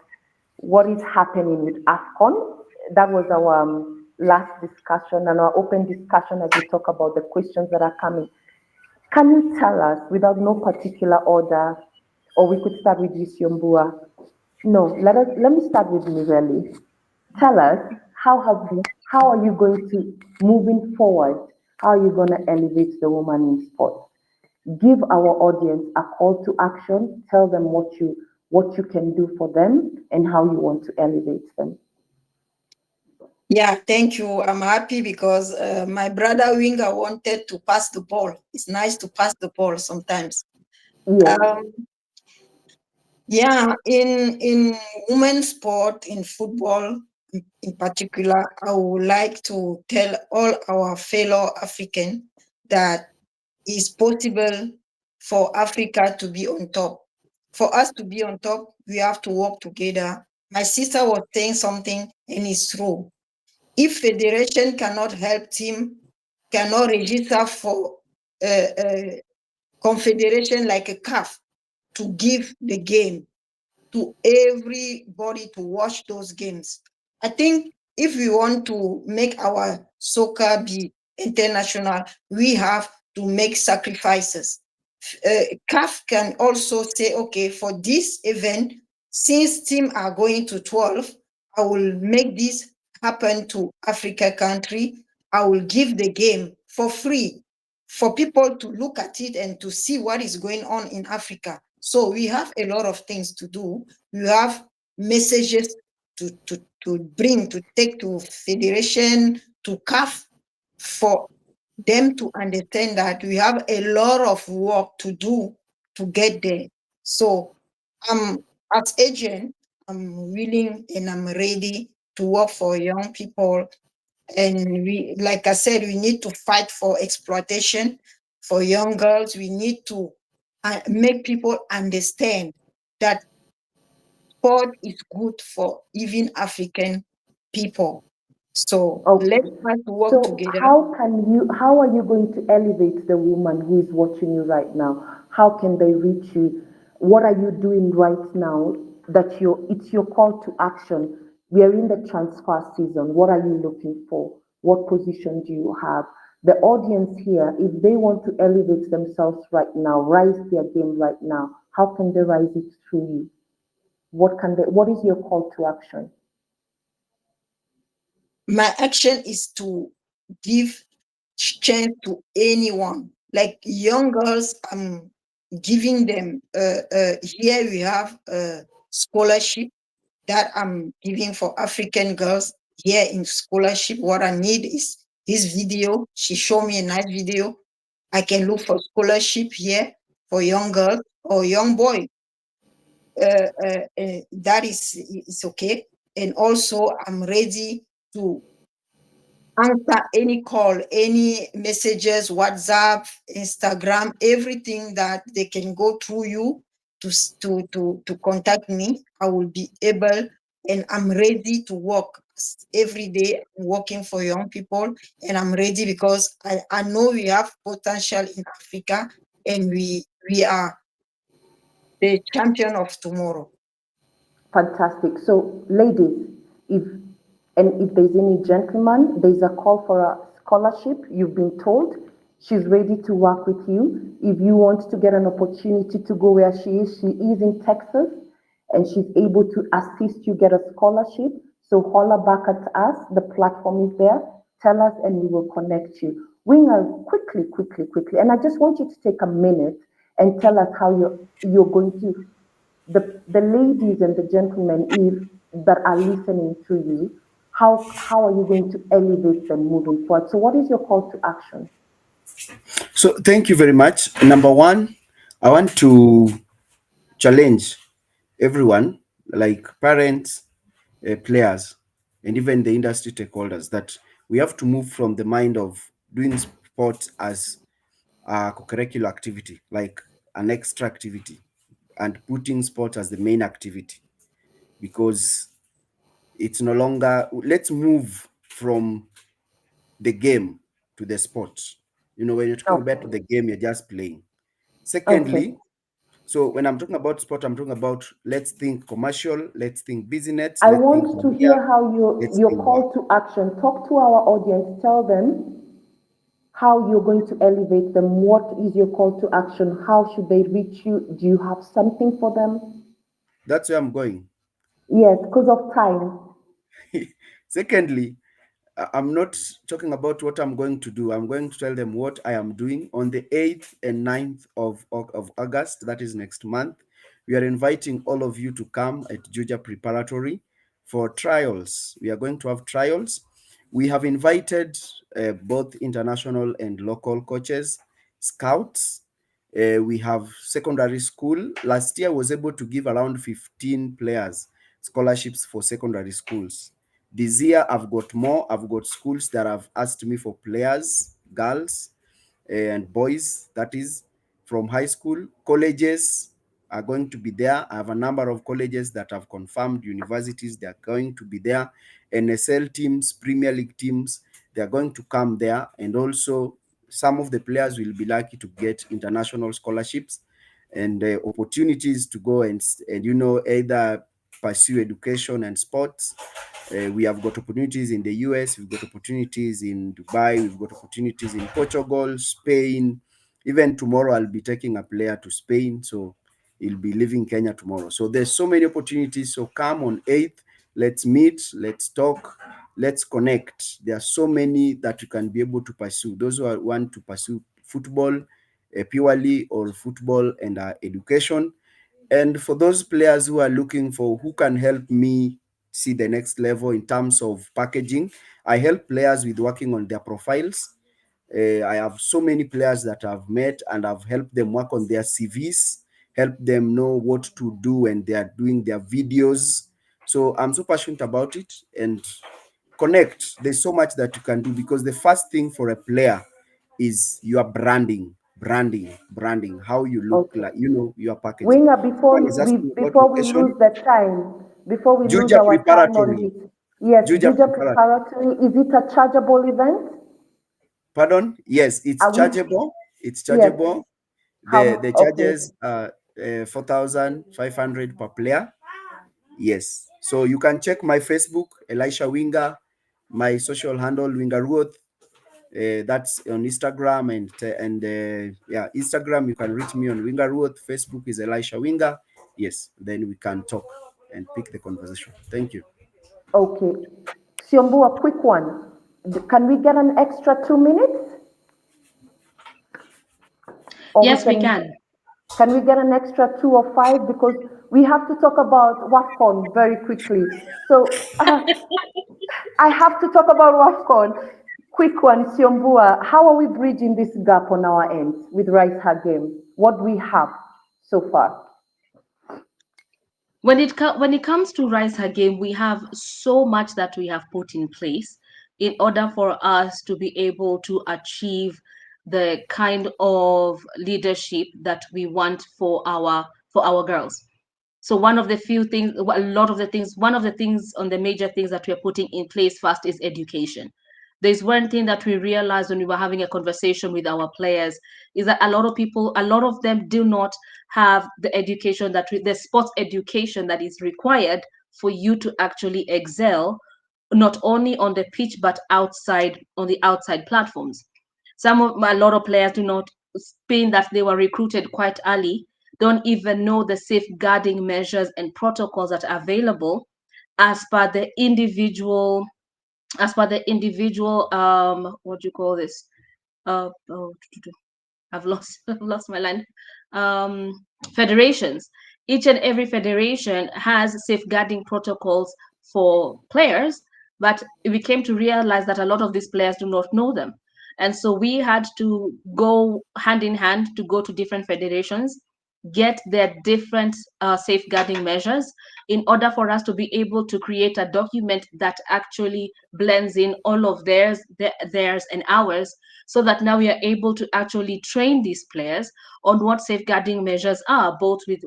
what is happening with AFCON, that was our last discussion and our open discussion as we talk about the questions that are coming. Can you tell us, without no particular order, or we could start with you, Siombua? No, let me start with Mireli. Tell us how are you going to moving forward? How are you going to elevate the woman in sports? Give our audience a call to action. Tell them what you can do for them and how you want to elevate them. Yeah, thank you. I'm happy because my brother Winger wanted to pass the ball. It's nice to pass the ball sometimes. Yes. Um, yeah, in women's sport, in football in particular, I would like to tell all our fellow African that it's possible for Africa to be on top. For us to be on top, we have to work together. My sister was saying something, and it's true. If federation cannot help team, cannot register for a confederation like a CAF to give the game to everybody to watch those games. I think if we want to make our soccer be international, we have to make sacrifices. CAF can also say, okay, for this event, since team are going to 12, I will make this happen to Africa country. I will give the game for free for people to look at it and to see what is going on in Africa. So we have a lot of things to do. We have messages to bring, to take to federation, to CAF for them to understand that we have a lot of work to do to get there. So as agent, I'm willing and I'm ready to work for young people. And we, like I said, we need to fight for exploitation for young girls. We need to make people understand that sport is good for even African people. So Okay. let's try to work So together. how are you going to elevate the woman who is watching you right now? How can they reach you? What are you doing right now that it's your call to action? We are in the transfer season. What are you looking for? What position do you have? The audience here, if they want to elevate themselves right now, rise their game right now, how can they rise it through you? What is your call to action? My action is to give chance to anyone. Like young girls, I'm giving them. Here we have a scholarship that I'm giving for African girls. Here in scholarship, what I need is this video. She showed me a nice video. I can look for scholarship here for young girls or young boy. That is okay. And also, I'm ready to answer any call, any messages, WhatsApp, Instagram, everything that they can go through you to contact me. I will be able, and I'm ready to work every day, working for young people. And I'm ready because I know we have potential in Africa, and we are the champion of tomorrow. Fantastic. So, ladies, if if there's any gentleman, there's a call for a scholarship. You've been told she's ready to work with you. If you want to get an opportunity to go where she is in Texas, and she's able to assist you get a scholarship. So holler back at us. The platform is there. Tell us, and we will connect you. Winger, quickly, quickly, quickly. And I just want you to take a minute and tell us how you're going to the ladies and the gentlemen if that are listening to you, how are you going to elevate them moving forward? So what is your call to action? So thank you very much. Number one, I want to challenge everyone, like parents, players, and even the industry stakeholders, that we have to move from the mind of doing sports as a co-curricular activity, like an extra activity, and putting sport as the main activity, because it's no longer. Let's move from the game to the sport. When you're talking about Okay. the game, you're just playing. Okay. Secondly, so when I'm talking about sport, I'm talking about, let's think commercial, let's think business, I let's think want to career, hear how let's your think work. call to action. Talk to our audience. Tell them how you're going to elevate them. What is your call to action? How should they reach you? Do you have something for them? That's where I'm going. Yes, because of time. Secondly, I'm not talking about what I'm going to do. I'm going to tell them what I am doing on the 8th and 9th of August. That is next month. We are inviting all of you to come at Juja Preparatory for trials. We are going to have trials. We have invited both international and local coaches, scouts. We have secondary school. Last year, I was able to give around 15 players scholarships for secondary schools. This year, I've got more. I've got schools that have asked me for players, girls and boys, that is, from high school. Colleges are going to be there. I have a number of colleges that have confirmed, universities, they are going to be there. NSL teams, Premier League teams, they are going to come there. And also, some of the players will be lucky to get international scholarships and opportunities to go and either pursue education and sports. We have got opportunities in the US, we've got opportunities in Dubai, we've got opportunities in Portugal, Spain. Even tomorrow, I'll be taking a player to Spain, so he'll be leaving Kenya tomorrow. So there's so many opportunities. So come on 8th, let's meet, let's talk, let's connect. There are so many that you can be able to pursue. Those who want to pursue football purely, or football and education. And for those players who are looking for who can help me see the next level in terms of packaging, I help players with working on their profiles. I have so many players that I've met and I've helped them work on their CVs, help them know what to do when they are doing their videos. So I'm so passionate about it, and connect. There's so much that you can do, because the first thing for a player is your branding, how you look Okay. like, your packaging. Winger, One is asking about before we location. lose the time, before we lose Juja our time on Preparatory. this, yes, Juja Juja Preparatory. Preparatory, is it a chargeable event? Pardon? Yes, it's Are we, chargeable. It's yes, chargeable. The okay, charges are 4,500 per player. Yes. So you can check my Facebook, Elisha Winger, my social handle, Winger Ruth. That's on Instagram, and yeah, Instagram, you can reach me on Winger Ruth. Facebook is Elisha Winger. Yes, then we can talk and pick the conversation. Thank you. okay. Siombu, a quick one. Can we get an extra 2 minutes? Or we Yes, we can. can we get an extra 2 or 5? Because we have to talk about WAFCON very quickly. So I have to talk about WAFCON. Quick one, Siombua, how are we bridging this gap on our end with Rice Her Game? What we have so far? When it comes to Rise Again, we have so much that we have put in place in order for us to be able to achieve the kind of leadership that we want for our girls. So one of the few things, a lot of the things, one of the things on the major things that we're putting in place first is education. there's one thing that we realized when we were having a conversation with our players is that a lot of people, a lot of them do not have the education the sports education that is required for you to actually excel, not only on the pitch but outside, on the outside platforms. A lot of players do not, being that they were recruited quite early, don't even know the safeguarding measures and protocols that are available as per the individual, what do you call this, oh, I've lost I've lost my line. Um, Federations. Each and every federation has safeguarding protocols for players, but we came to realize that a lot of these players do not know them. And so we had to go hand in hand to go to different federations, get their different safeguarding measures in order for us to be able to create a document that actually blends in all of theirs and ours, so that now we are able to actually train these players on what safeguarding measures are, both with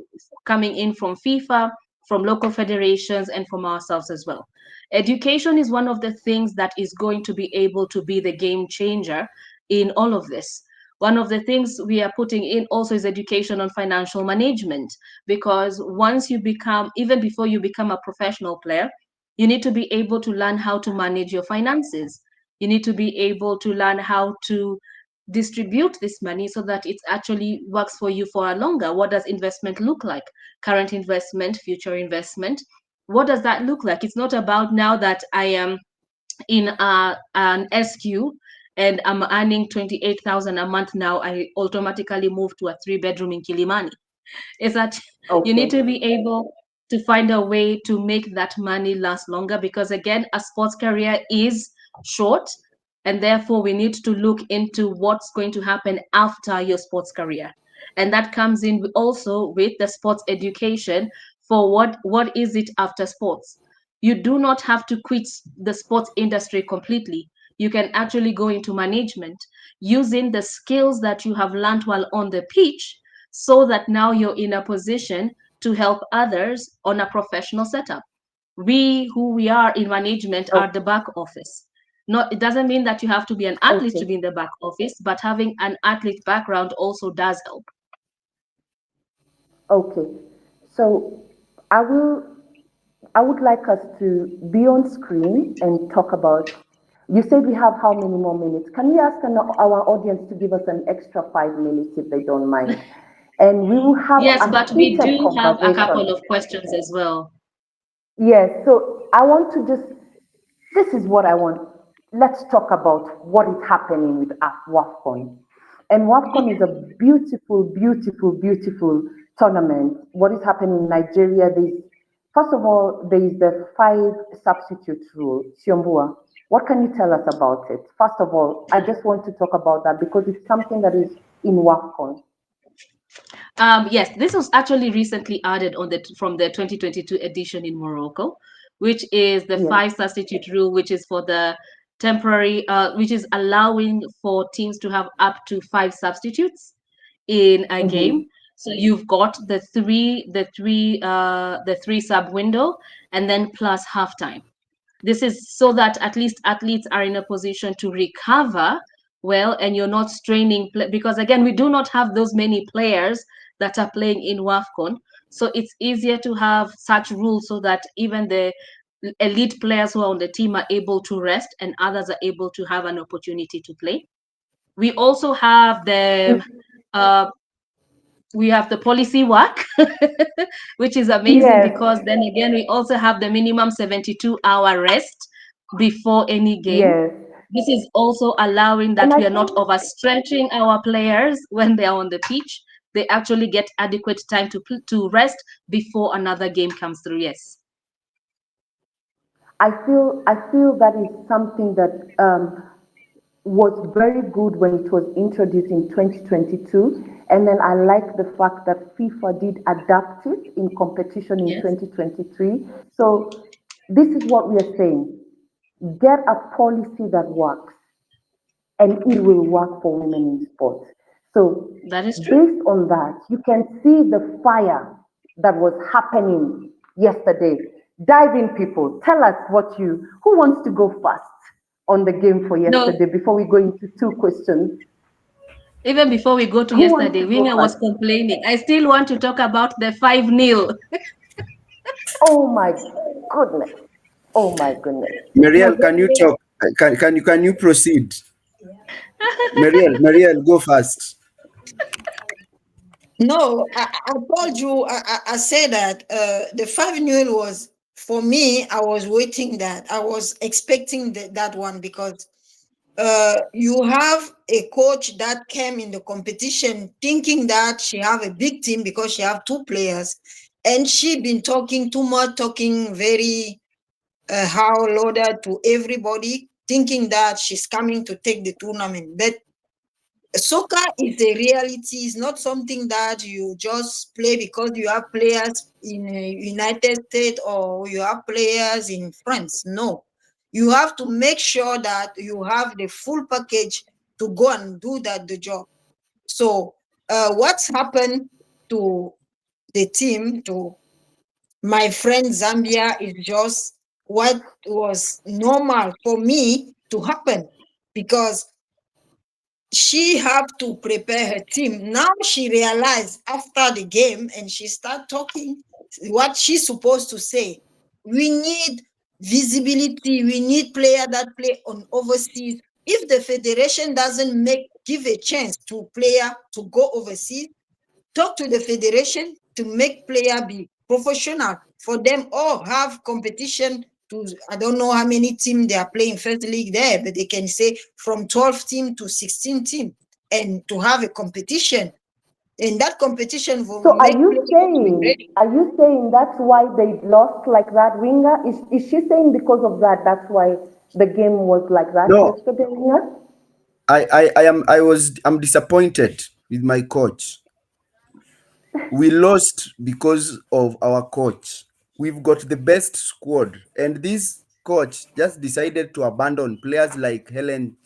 coming in from FIFA, from local federations, and from ourselves as well. Education is one of the things that is going to be able to be the game changer in all of this. One of the things we are putting in also is education on financial management, because once you become, even before you become a professional player, you need to be able to learn how to manage your finances. You need to be able to learn how to distribute this money so that it actually works for you for a longer. What does investment look like? Current investment, future investment. What does that look like? It's not about now that I am in an SQ and I'm earning 28,000 a month now, I automatically move to a 3 bedroom in Kilimani. Is that you need Okay. to be able to find a way to make that money last longer, because again, a sports career is short, and therefore we need to look into what's going to happen after your sports career. And that comes in also with the sports education for what is it after sports. You do not have to quit the sports industry completely. You can actually go into management using the skills that you have learned while on the pitch, so that now you're in a position to help others on a professional setup. We who we are in management are Oh, the back office. Not, it doesn't mean that you have to be an athlete to okay. be in the back office, but having an athlete background also does help. Okay. So I will I would like us to be on screen and talk about. You said we have how many more minutes? Can we ask our audience to give us an extra 5 minutes if they don't mind? And we will have Yes, a but we heated do have a conversation. couple of questions as well. Yes, so I want to just, this is what I want. Let's talk about what is happening with WAFCON. And WAFCON is a beautiful, beautiful, beautiful tournament. What is happening in Nigeria, first of all, there is the five substitutes rule. Siombua, what can you tell us about it? First of all, I just want to talk about that because it's something that is in WAFCON. Yes, this was actually recently added on from the 2022 edition in Morocco, which is the Yes. five substitute rule, which is for the temporary, which is allowing for teams to have up to five substitutes in a game. Mm-hmm. So you've got the three sub window, and then plus halftime. This is so that at least athletes are in a position to recover well, and you're not straining because again, we do not have those many players that are playing in WAFCON. So it's easier to have such rules so that even the elite players who are on the team are able to rest and others are able to have an opportunity to play. We also have uh, the policy work, which is amazing Yes, because then again, we also have the minimum 72-hour rest before any game. yes. This is also allowing And that I we are not think overstretching our players when they are on the pitch. They actually get adequate time to rest before another game comes through. Yes. I feel that is something that was very good when it was introduced in 2022. And then I like the fact that FIFA did adapt it in competition in Yes. 2023. So this is what we are saying. Get a policy that works and it will work for women in sports. So That is true. based on that, you can see the fire that was happening yesterday. Dive in, people. Tell us who wants to go first? on the game for No, yesterday before we go into two questions? even before we go to Who wants yesterday, to go Winger was first? complaining. I still want to talk about the 5-0. Oh my goodness. Oh my goodness. It was Marielle, can you yesterday. talk? Can you proceed? Marielle, go first. No, I told you, I said that the 5-0 was, for me, I was waiting that. I was expecting that one because you have a coach that came in the competition thinking that she have a big team because she have two players, and she been talking too much, talking very how loaded to everybody, thinking that she's coming to take the tournament. But soccer is a reality. It's not something that you just play because you have players in United States or you have players in France. No, you have to make sure that you have the full package to go and do the job. So what's happened to the team, to my friend Zambia, is just what was normal for me to happen, because she have to prepare her team. Now she realized after the game, and she start talking what she's supposed to say. We need visibility. We need player that play on overseas. If the federation doesn't give a chance to player to go overseas, talk to the federation to make player be professional for them, or have competition to, I don't know how many teams they are playing first league there, but they can say from 12 team to 16 team, and to have a competition, and that competition will So make players to be ready. are you saying that's why they lost like that, Winger? Is she saying because of that, that's why the game was like that No, yesterday, Winger? I'm disappointed with my coach. We lost because of our coach. We've got the best squad, and this coach just decided to abandon players like Helen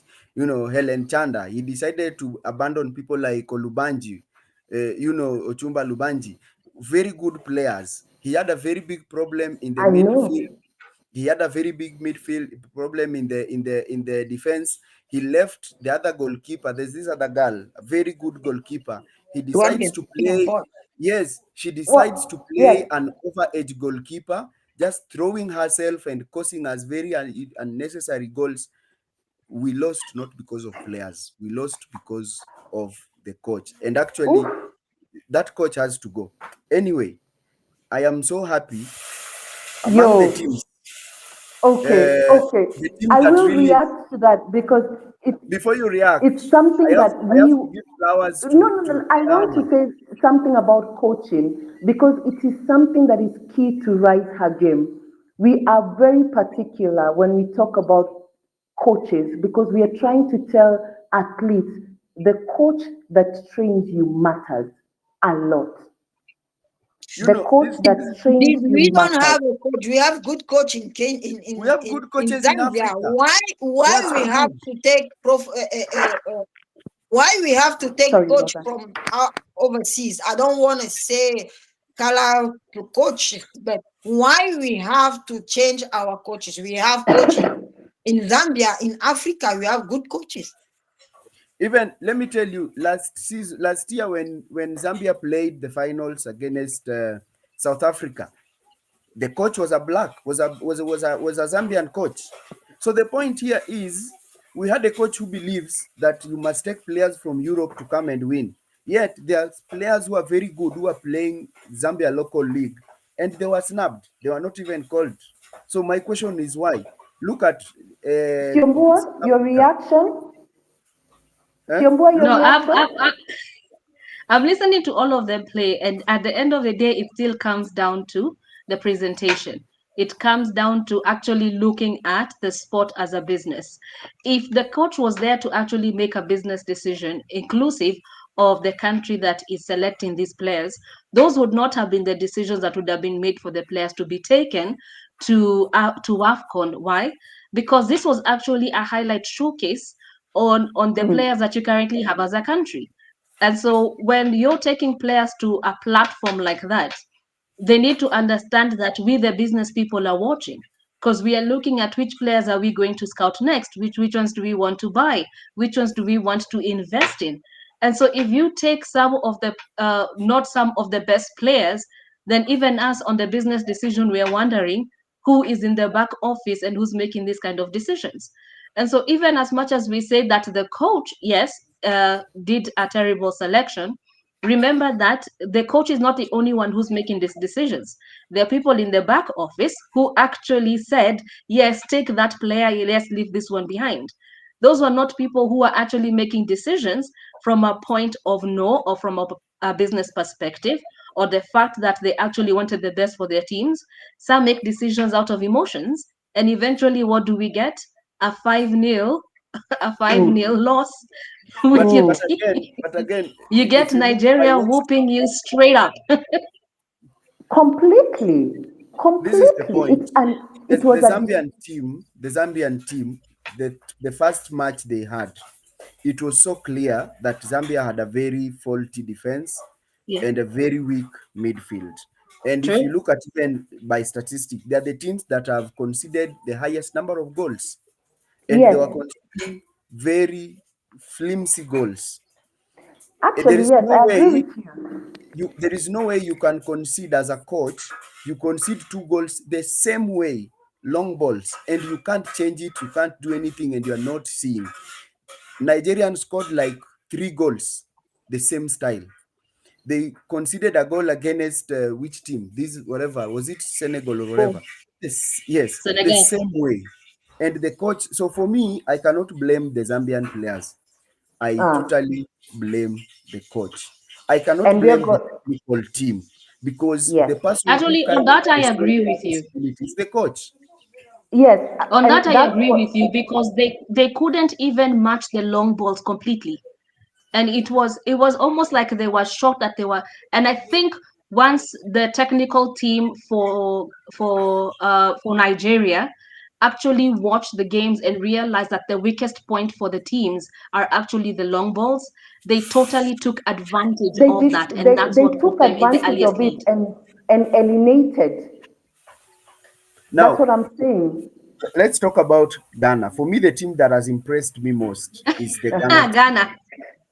Chanda. He decided to abandon people like Olubanji, Ochumba Lubanji, very good players. He had a very big problem in the I midfield. know. He had a very big midfield problem in the defense. He left the other goalkeeper. There's this other girl, a very good goalkeeper. He To one decides can to play on play. board. Yes, she decides to What? Yes. play an overage goalkeeper, just throwing herself and causing us very unnecessary goals. We lost not because of players. We lost because of the coach. And actually, Oof. that coach has to go. Anyway, I am so happy among the Yo. teams. Okay. Uh, Okay. the team I that will really, react to that because before you react, it's something I have that I we have to give flowers no, to no, to no. I want to Diana. say something about coaching because it is something that is key to rise her game. We are very particular when we talk about coaches because we are trying to tell athletes the coach that trains you matters a lot. You The know, coach this that trains you We don't matters. have a coach. We have good coach in we have good in coaches in Zambia. Africa. They Why are we so have good. to take why we have to take Sorry about coach that. from overseas? I don't want to say color to coaches, but why we have to change our coaches? We have coaching in Zambia, in Africa. We have good coaches. Even let me tell you, last year when Zambia played the finals against South Africa, the coach was a black, was a Zambian coach. So the point here is we had a coach who believes that you must take players from Europe to come and win. Yet there are players who are very good who are playing Zambia local league, and they were snubbed. They were not even called. So my question is why? Look at South Siombua, your Africa. reaction? Eh? Siombua, your No, reaction? I'm listening to all of them play, and at the end of the day, it still comes down to the presentation. It comes down to actually looking at the sport as a business. If the coach was there to actually make a business decision, inclusive of the country that is selecting these players, those would not have been the decisions that would have been made for the players to be taken to AFCON. Why? Because this was actually a highlight showcase on the Mhm. players that you currently have as a country. And so when you're taking players to a platform like that, they need to understand that we, the business people, are watching. because we are looking at which players are we going to scout next, which ones do we want to buy, which ones do we want to invest in. And so if you take some of the not some of the best players, then even us on the business decision, we are wondering who is in the back office and who's making these kind of decisions. And so even as much as we say that the coach, yes, did a terrible selection, remember that the coach is not the only one who's making these decisions. There are people in the back office who actually said, yes, take that player, let's leave this one behind. Those were not people who are actually making decisions from a point of no, or from a business perspective, or the fact that they actually wanted the best for their teams. Some make decisions out of emotions, and eventually what do we get? A 5-0 a 5-0 loss with your But team. again, You get if you look, I Nigeria watched. whooping you straight up. Completely, This is the completely. point. It was a The Zambian team, the first match they had, it was so clear that Zambia had a very faulty defense Yeah, and a very weak midfield. And if you true. look at even by statistics, they are the teams that have conceded the highest number of goals, and they yes. were conceding very flimsy goals. There Actually, is yes, no I agree way with you. there is no way you can concede as a coach. You concede two goals the same way, long balls, and you can't change it. You can't do anything, and you are not seeing. Nigerians scored like 3 goals, the same style. They conceded a goal against which team? This whatever was it, Senegal or whatever. Oh, Yes, the Senegal. same way. And the coach. So for me, I cannot blame the Zambian players. I ah, totally blame the coach. I cannot and we are blame the good. technical team because Yes, the person who Actually, on carries that I the sole agree with you. responsibility is the coach. yes, On that and I that's agree what. with you because they couldn't even match the long balls completely. And it was almost like they were shocked that they were. And I think once the technical team for Nigeria actually watched the games and realized that the weakest point for the teams are actually the long balls, they totally took advantage They of did, that, and that's they what put took them in the advantage earliest of it lead. and alienated. That's Now, what I'm saying. let's talk about Ghana. For me, the team that has impressed me most is the Ghana team.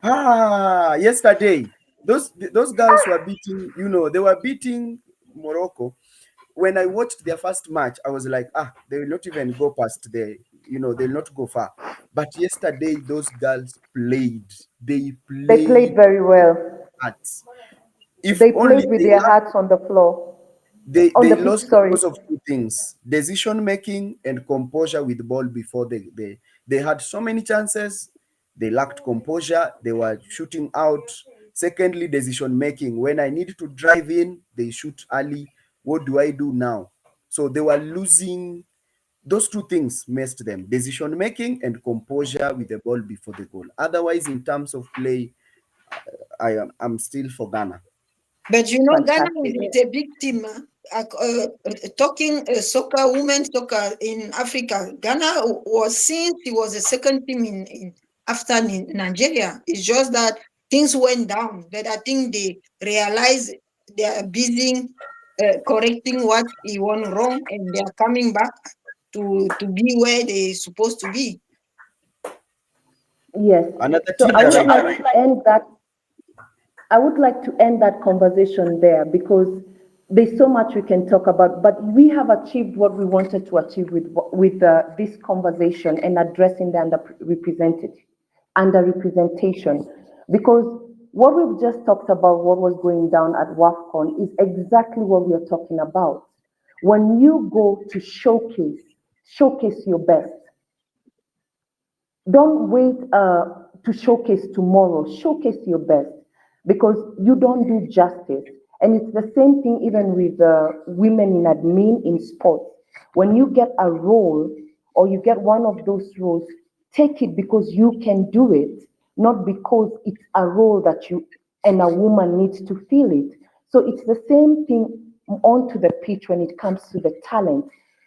Ghana. Yesterday, those girls were beating, they were beating Morocco. When I watched their first match, I was like, they will not even go past they'll not go far. But yesterday, those girls played. They They played played very well. at. If They only played with they their lack hearts on the floor, on they the pitch. lost Sorry. because of two things: decision making and composure with the ball. Before they had so many chances, they lacked composure, they were shooting out. Secondly, decision making: when I need to drive in, they shoot early. What do I do now? So they were losing. Those two things messed them: decision making and composure with the ball before the goal. Otherwise, in terms of play, I'm still for Ghana. But Ghana is Fantastic. a big team. Talking soccer, women's soccer in Africa, Ghana was since it was the second team in after Nigeria. It's just that things went down. But I think they realized they are busy correcting what he went wrong, and they are coming back to be where they're supposed to be. Yes. Another So team that I I would like to end that conversation there because there's so much we can talk about, but we have achieved what we wanted to achieve with this conversation and addressing the underrepresentation. Because what we've just talked about, what was going down at WAFCON, is exactly what we are talking about. When you go to showcase your best. Don't wait to showcase tomorrow. Showcase your best because you don't do justice. And it's the same thing even with women in admin in sports. When you get a role or you get one of those roles, take it because you can do it, not because it's a role that you and a woman needs to fill it. So it's the same thing onto the pitch when it comes to the talent.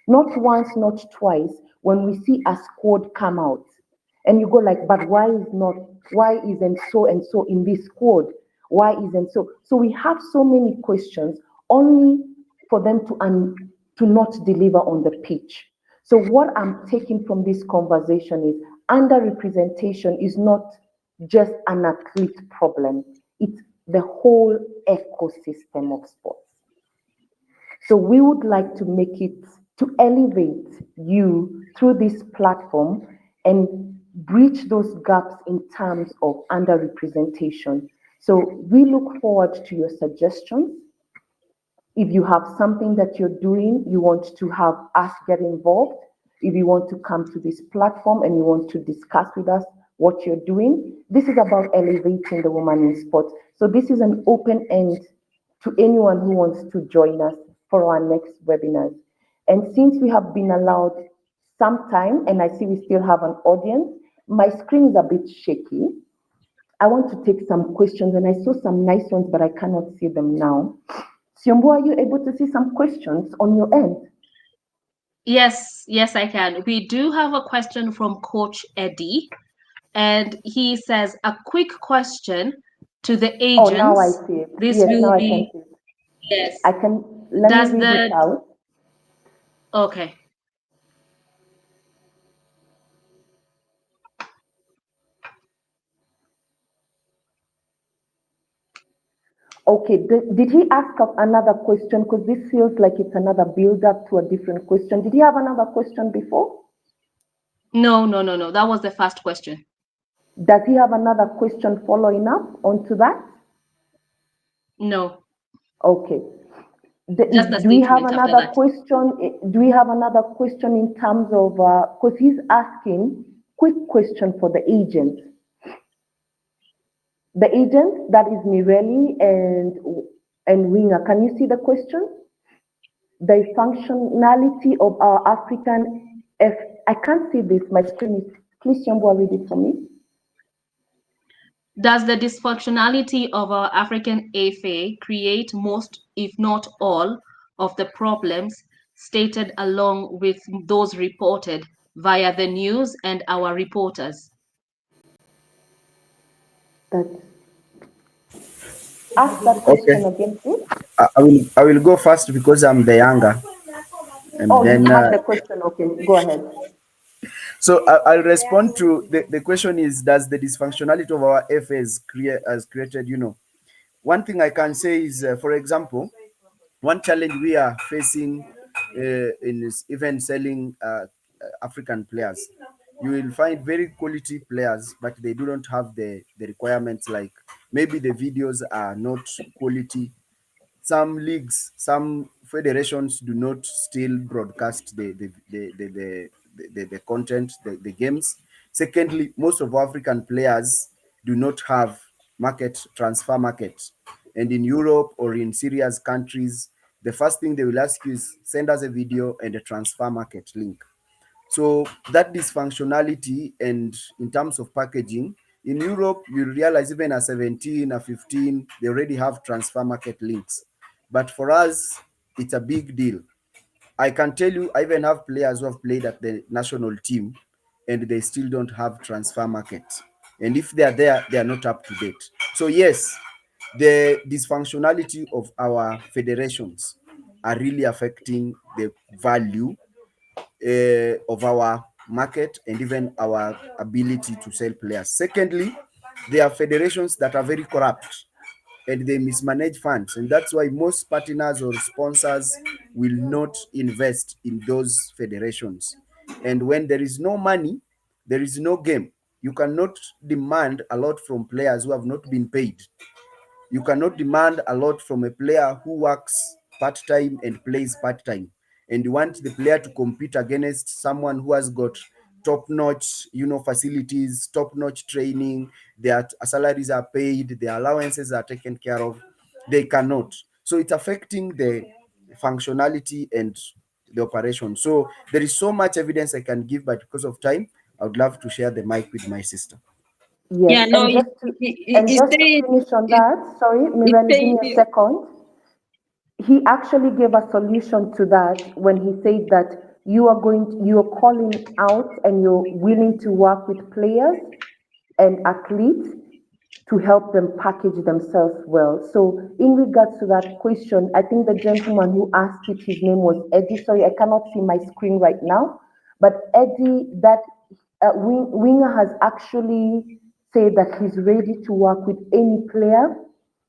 Not once, not twice, when we see a squad come out and you go like, but why isn't so and so in this squad? Why isn't so? So we have so many questions only for them to not deliver on the pitch. So what I'm taking from this conversation is underrepresentation is not just an athlete problem. It's the whole ecosystem of sports. So we would like to make it, to elevate you through this platform and bridge those gaps in terms of underrepresentation. So we look forward to your suggestions. If you have something that you're doing, you want to have us get involved, if you want to come to this platform and you want to discuss with us what you're doing, this is about elevating the woman in sport. So this is an open end to anyone who wants to join us for our next webinars. And since we have been allowed some time, and I see we still have an audience, my screen is a bit shaky. I want to take some questions, and I saw some nice ones, but I cannot see them now. Siombo, are you able to see some questions on your end? Yes, I can. We do have a question from Coach Eddie, and he says, a quick question to the Oh, now I agents. see it. This Yes, now will I can be, see it. yes. I can, let me Does read it the, out. okay. Okay, did he ask of another question? Because this feels like it's another build up to a different question. Did he have another question before? No. That was the first question. Does he have another question following up onto that? No, Okay. just the Do we have statement after another that. question? Do we have another question in terms of, because he's asking, quick question for the agent. The agent, that is Mireli and Winger. Can you see the question? The functionality of our African F. I can't see this. My screen is. Please, Yambo, read it for me. Does the dysfunctionality of our African FA create most, if not all, of the problems stated along with those reported via the news and our reporters? That, ask that Okay. question again, please. I will go first because I'm the younger, and Oh, then you have the question. Okay, go ahead. so I'll respond to the question is, does the dysfunctionality of our FAs has created, one thing I can say is, for example, one challenge we are facing in is even selling African players. You will find very quality players, but they do not have the requirements, like maybe the videos are not quality. Some leagues, some federations do not still broadcast the content, the games. Secondly, most of African players do not have transfer market. And in Europe or in serious countries, the first thing they will ask you is send us a video and a transfer market link. So that dysfunctionality, and in terms of packaging, in Europe, you realize even a 17, a 15, they already have transfer market links. But for us, it's a big deal. I can tell you, I even have players who have played at the national team and they still don't have transfer market. And if they are there, they are not up to date. So yes, the dysfunctionality of our federations are really affecting the value of our market and even our ability to sell players. Secondly, there are federations that are very corrupt and they mismanage funds, and that's why most partners or sponsors will not invest in those federations. And when there is no money, there is no game. You cannot demand a lot from players who have not been paid. You cannot demand a lot from a player who works part-time and plays part-time, and you want the player to compete against someone who has got top-notch, facilities, top-notch training, their salaries are paid, their allowances are taken care of. They cannot. So it's affecting the functionality and the operation. So there is so much evidence I can give, but because of time, I would love to share the mic with my sister. Yes, Yeah, no, and he just to said, finish on he, that, sorry, he Mireli, give me a said, second. He actually gave a solution to that when he said that you're calling out and you're willing to work with players and athletes to help them package themselves well. So in regards to that question, I think the gentleman who asked it, his name was Eddie. Sorry, I cannot see my screen right now, but Eddie, that Winger has actually said that he's ready to work with any player.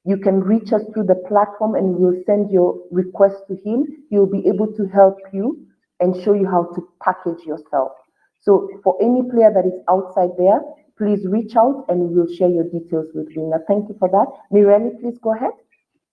You can reach us through the platform and we'll send your request to him. He'll be able to help you and show you how to package yourself. So for any player that is outside there, please reach out and we'll share your details with Winger. Thank you for that. Mireli, please go ahead.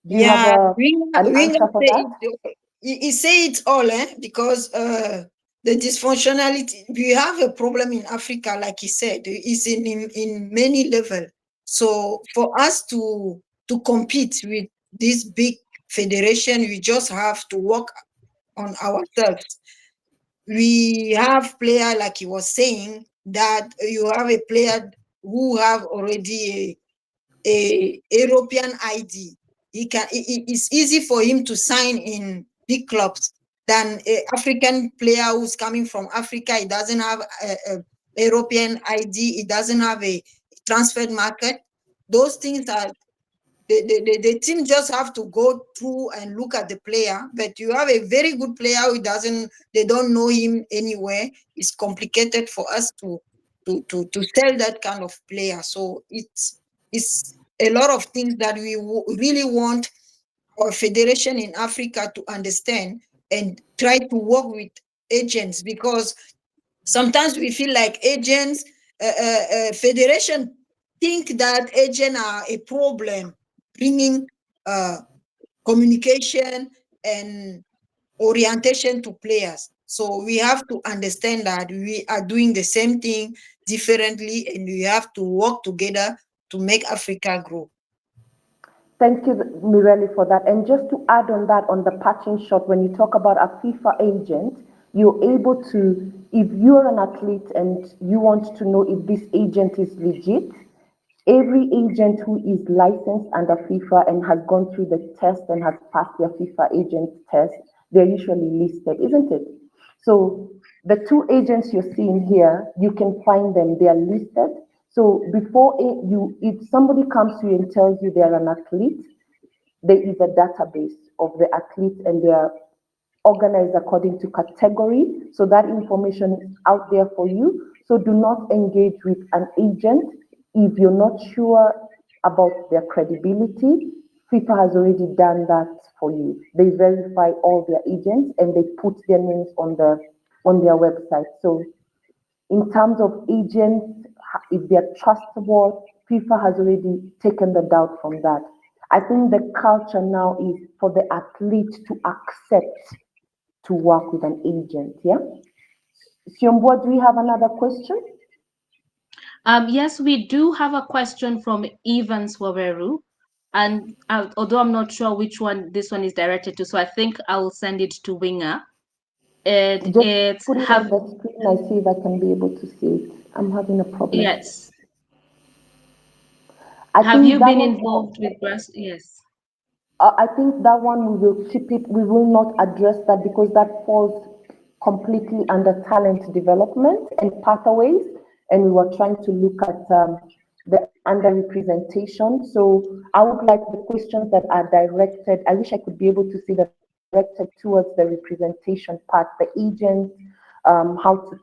Do you have Yeah, an Winger answer for say that? he say it all, because the dysfunctionality, we have a problem in Africa, like he said, is in many level. So for us to compete with this big federation, we just have to work on ourselves. We have player, like he was saying, that you have a player who have already a European ID. It's easy for him to sign in big clubs than a African player who's coming from Africa. He doesn't have a European ID. He doesn't have a transfer market. Those things are the team just have to go through and look at the player. But you have a very good player who doesn't, they don't know him anywhere. It's complicated for us to sell that kind of player. So it's a lot of things that we really want our federation in Africa to understand and try to work with agents, because sometimes we feel like agents, federation think that agents are a problem, bringing communication and orientation to players. So we have to understand that we are doing the same thing differently, and we have to work together to make Africa grow. Thank you, Mireli, for that. And just to add on that, on the patching shot, when you talk about a FIFA agent, you're able to, if you're an athlete and you want to know if this agent is legit, every agent who is licensed under FIFA and has gone through the test and has passed their FIFA agent test, they're usually listed, isn't it? So the two agents you're seeing here, you can find them, they are listed. So before if somebody comes to you and tells you they're an athlete, there is a database of the athletes and they are organized according to category. So that information is out there for you. So do not engage with an agent if you're not sure about their credibility. FIFA has already done that for you. They verify all their agents and they put their names on their website. So in terms of agents, if they're trustworthy, FIFA has already taken the doubt from that. I think the culture now is for the athlete to accept to work with an agent, yeah? Siombua, do we have another question? Yes, we do have a question from Evans Waweru. And although I'm not sure which one this one is directed to, so I think I'll send it to Winger. And Just it's put it on the screen. I see if I can be able to see it. I'm having a problem. yes. I Have think you that been one, involved with grass? Yes. I think that one we will keep it. We will not address that because that falls completely under talent development and pathways. And we were trying to look at the underrepresentation. So I would like the questions that are directed. I wish I could be able to see that directed towards the representation part, the agents, how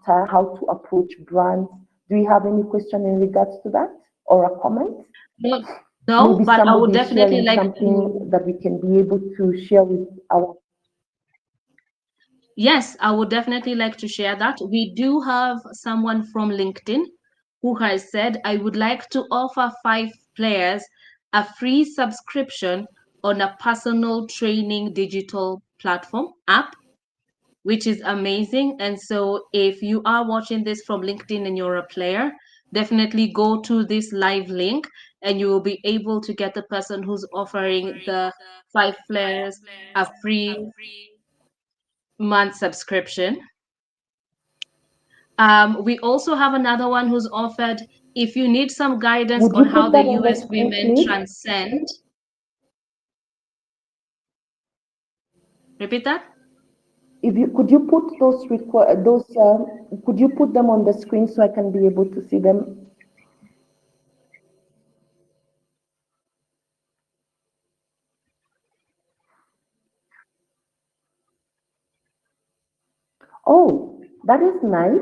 to approach brands. Do you have any question in regards to that or a comment? No, no, Maybe but I would somebody is definitely sharing like something to. that we can be able to share with our. Yes, I would definitely like to share that. We do have someone from LinkedIn who has said, I would like to offer 5 players a free subscription on a personal training digital platform app, which is amazing. And so if you are watching this from LinkedIn and you're a player, definitely go to this live link and you will be able to get the person who's offering the 5 players a free month subscription. We also have another one who's offered, if you need some guidance Would on you how put the that on the US screen, women please? transcend. Repeat that? If you could you put could you put them on the screen so I can be able to see them? Oh, that is nice.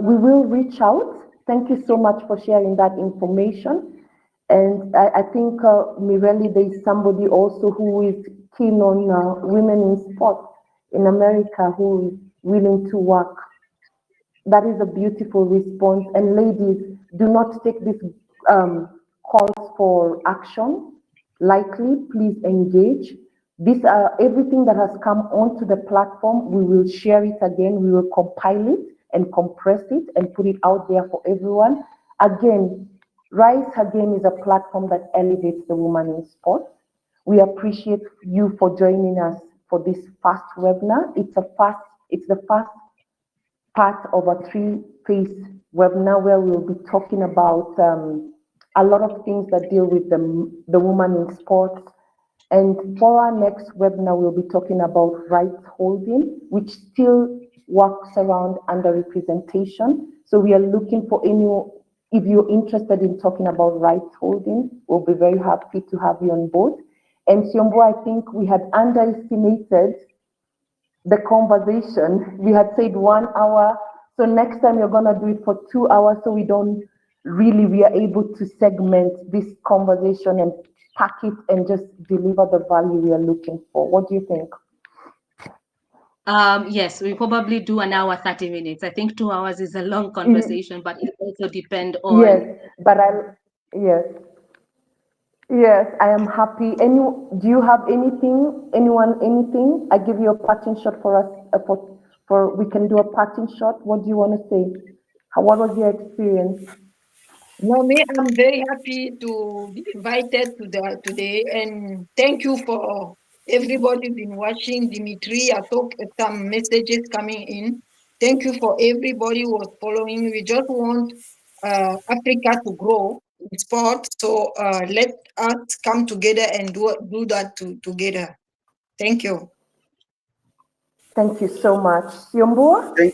We will reach out. Thank you so much for sharing that information. And I think, Mirelli, there is somebody also who is keen on women in sports in America who is willing to work. That is a beautiful response. And ladies, do not take these calls for action lightly. Please engage. This everything that has come onto the platform. We will share it again. We will compile it and compress it and put it out there for everyone. Again, Rise Again is a platform that elevates the woman in sports. We appreciate you for joining us for this first webinar. It's the first part of a three-phase webinar where we'll be talking about a lot of things that deal with the woman in sports. And for our next webinar, we'll be talking about rights holding, which still works around underrepresentation. So we are looking for any, if you're interested in talking about rights holding, we'll be very happy to have you on board. And Siombo, I think we had underestimated the conversation. We had said 1 hour. So next time you're gonna do it for 2 hours so we are able to segment this conversation and pack it and just deliver the value we are looking for. What do you think? Yes, we probably do an hour, 30 minutes. I think 2 hours is a long Mm, conversation, but it also depend yes, on. but yes, yes, I am happy. Do you have anything? I give you a parting shot for us, we can do a parting shot. What do you want to say? What was your experience? No, me, I'm very happy to be invited to the today, and thank you for everybody been watching. Dimitri, I took some messages coming in. Thank you for everybody who was following. We just want Africa to grow in sport, so let us come together and do that together. Thank you. Thank you so much. Siombo? Thank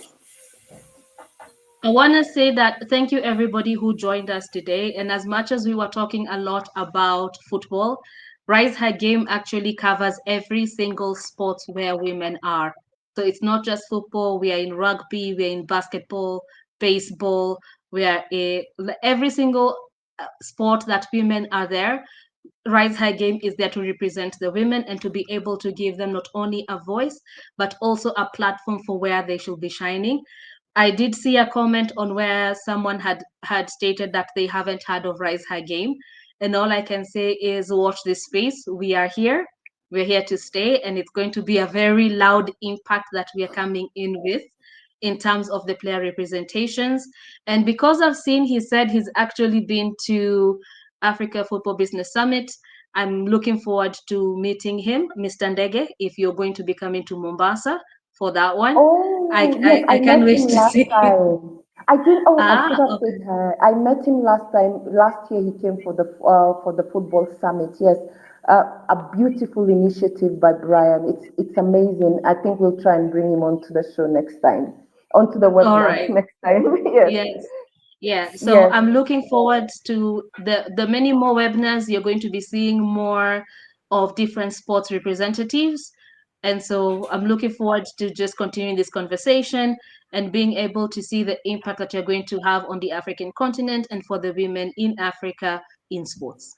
I want to say that thank you everybody who joined us today. And as much as we were talking a lot about football, Rise Her Game actually covers every single sport where women are. So it's not just football. We are in rugby, we are in basketball, baseball. We are every single sport that women are there. Rise High Game is there to represent the women and to be able to give them not only a voice, but also a platform for where they should be shining. I did see a comment on where someone had stated that they haven't heard of Rise High Game. And all I can say is watch this space. We are here. We're here to stay. And it's going to be a very loud impact that we are coming in with in terms of the player representations. And because I've seen, he said he's actually been to Africa Football Business Summit. I'm looking forward to meeting him, Mr. Ndege, if you're going to be coming to Mombasa for that one. I, Oh, yes, I, I I can't met wait him to last see him. time. I did. Oh, I should Ah, have okay. said her. I met him last time. Last year, he came for the football summit. Yes, a beautiful initiative by Brian. It's amazing. I think we'll try and bring him onto the show next time, onto the All webinar right. next time. Yes, Yes. Yeah. So yes. I'm looking forward to the many more webinars. You're going to be seeing more of different sports representatives. And so I'm looking forward to just continuing this conversation and being able to see the impact that you're going to have on the African continent and for the women in Africa in sports.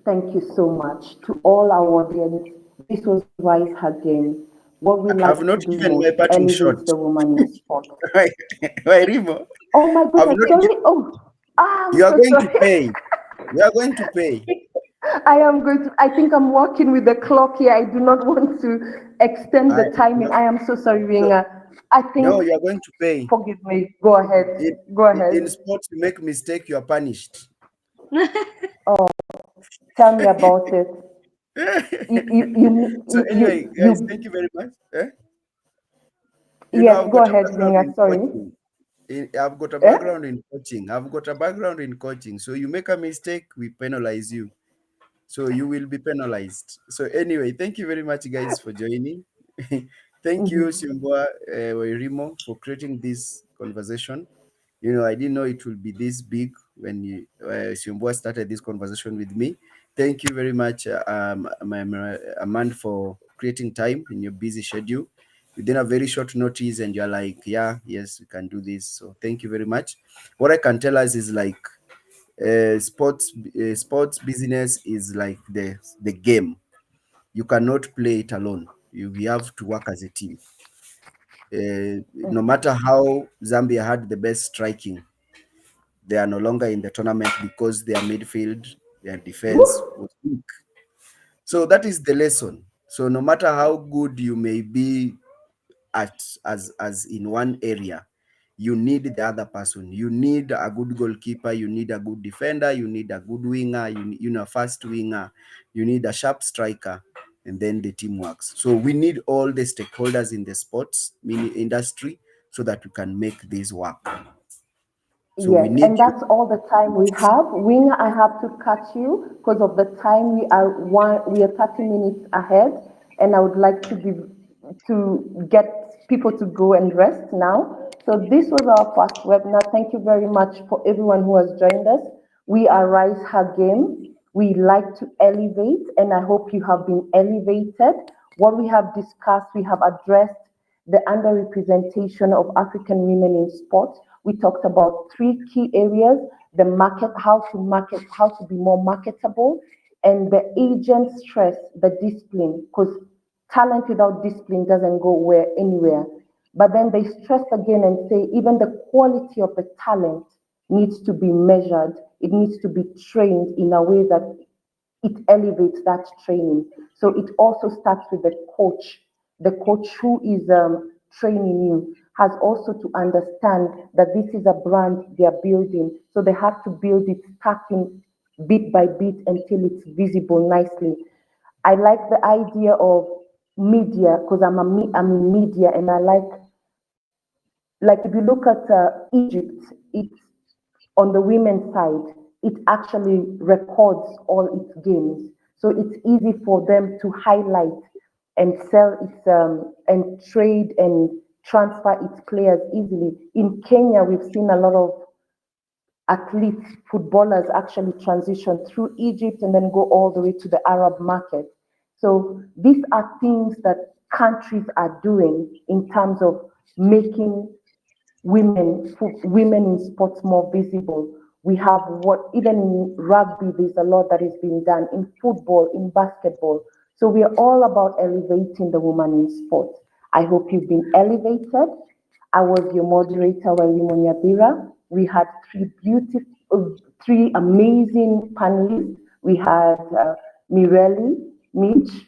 Thank you so much to all our audience. This was Rise Again. What we I have like not to do given my most, parting shot. elevates the woman in sport. Why, Rimo? Oh my I've goodness, not. sorry. Oh, I'm You are so going to sorry. pay. You are going to pay. I think I'm working with the clock here. I do not want to extend I the timing. no, I am so sorry, no, Ringa. I think, no. You are going to pay. forgive me. Go ahead. In Go in ahead. sports, you make mistake, you are punished. Tell me about it. So anyway, guys, thank you very much. You know, Yes, I've go got a ahead, background Ringa. in Sorry. coaching. I've got a Eh? background in coaching. I've got a background in coaching. So you make a mistake, we penalize you. So you will be penalized. So anyway, thank you very much, guys, for joining. Thank you, Mhm. Simbwa Rimo, for creating this conversation. You know, I didn't know it will be this big when Simbwa started this conversation with me. Thank you very much, Amand, for creating time in your busy schedule. within a very short notice, and you're like, yeah, yes, we can do this. So thank you very much. What I can tell us is like, sports business is like the game. You cannot play it alone. We have to work as a team. No matter how Zambia had the best striking, they are no longer in the tournament because their midfield, their defense Woo! was weak. So that is the lesson. So no matter how good you may be at as in one area, you need the other person. You need a good goalkeeper, you need a good defender, you need a good winger, you need a fast winger, you need a sharp striker, and then the team works. So we need all the stakeholders in the sports mini industry so that we can make this work. So we Yes, need and you. that's all the time we have. Winger, I have to cut you because of the time. We are 30 minutes ahead, and I would like to get people to go and rest now. So this was our first webinar. Thank you very much for everyone who has joined us. We are Rise Her Game. We like to elevate, and I hope you have been elevated. What we have discussed, we have addressed the underrepresentation of African women in sport. We talked about three key areas: the market, how to be more marketable, and the agent stress, the discipline, because talent without discipline doesn't go anywhere. But then they stress again and say even the quality of the talent needs to be measured. It needs to be trained in a way that it elevates that training. So it also starts with the coach. The coach who is training you has also to understand that this is a brand they are building. So they have to build it starting bit by bit until it's visible nicely. I like the idea of media because I'm in media, and I like if you look at Egypt, it's on the women's side, it actually records all its games. So it's easy for them to highlight and sell its and trade and transfer its players easily. In Kenya, we've seen a lot of athletes, footballers actually transition through Egypt and then go all the way to the Arab market. So these are things that countries are doing in terms of making women in sports more visible. We have what even in rugby there's a lot that is being done in football, in basketball. So we are all about elevating the woman in sports. I hope you've been elevated. I was your moderator, Wairimu Nyabira. We had three amazing panelists. We had Mireli Mitch,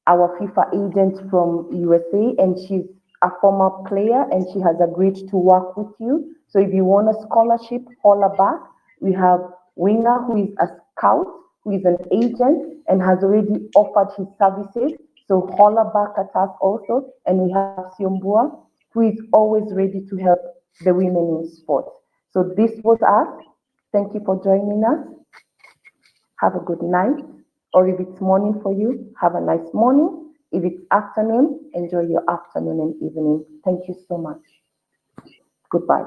our FIFA agent from USA, and she's a former player and she has agreed to work with you. So if you want a scholarship, holler back. We have Winger, who is a scout, who is an agent and has already offered his services. So holler back at us also. And we have Siombua, who is always ready to help the women in sport. So this was us. Thank you for joining us. Have a good night. Or if it's morning for you, have a nice morning. If it's afternoon, enjoy your afternoon and evening. Thank you so much. Goodbye.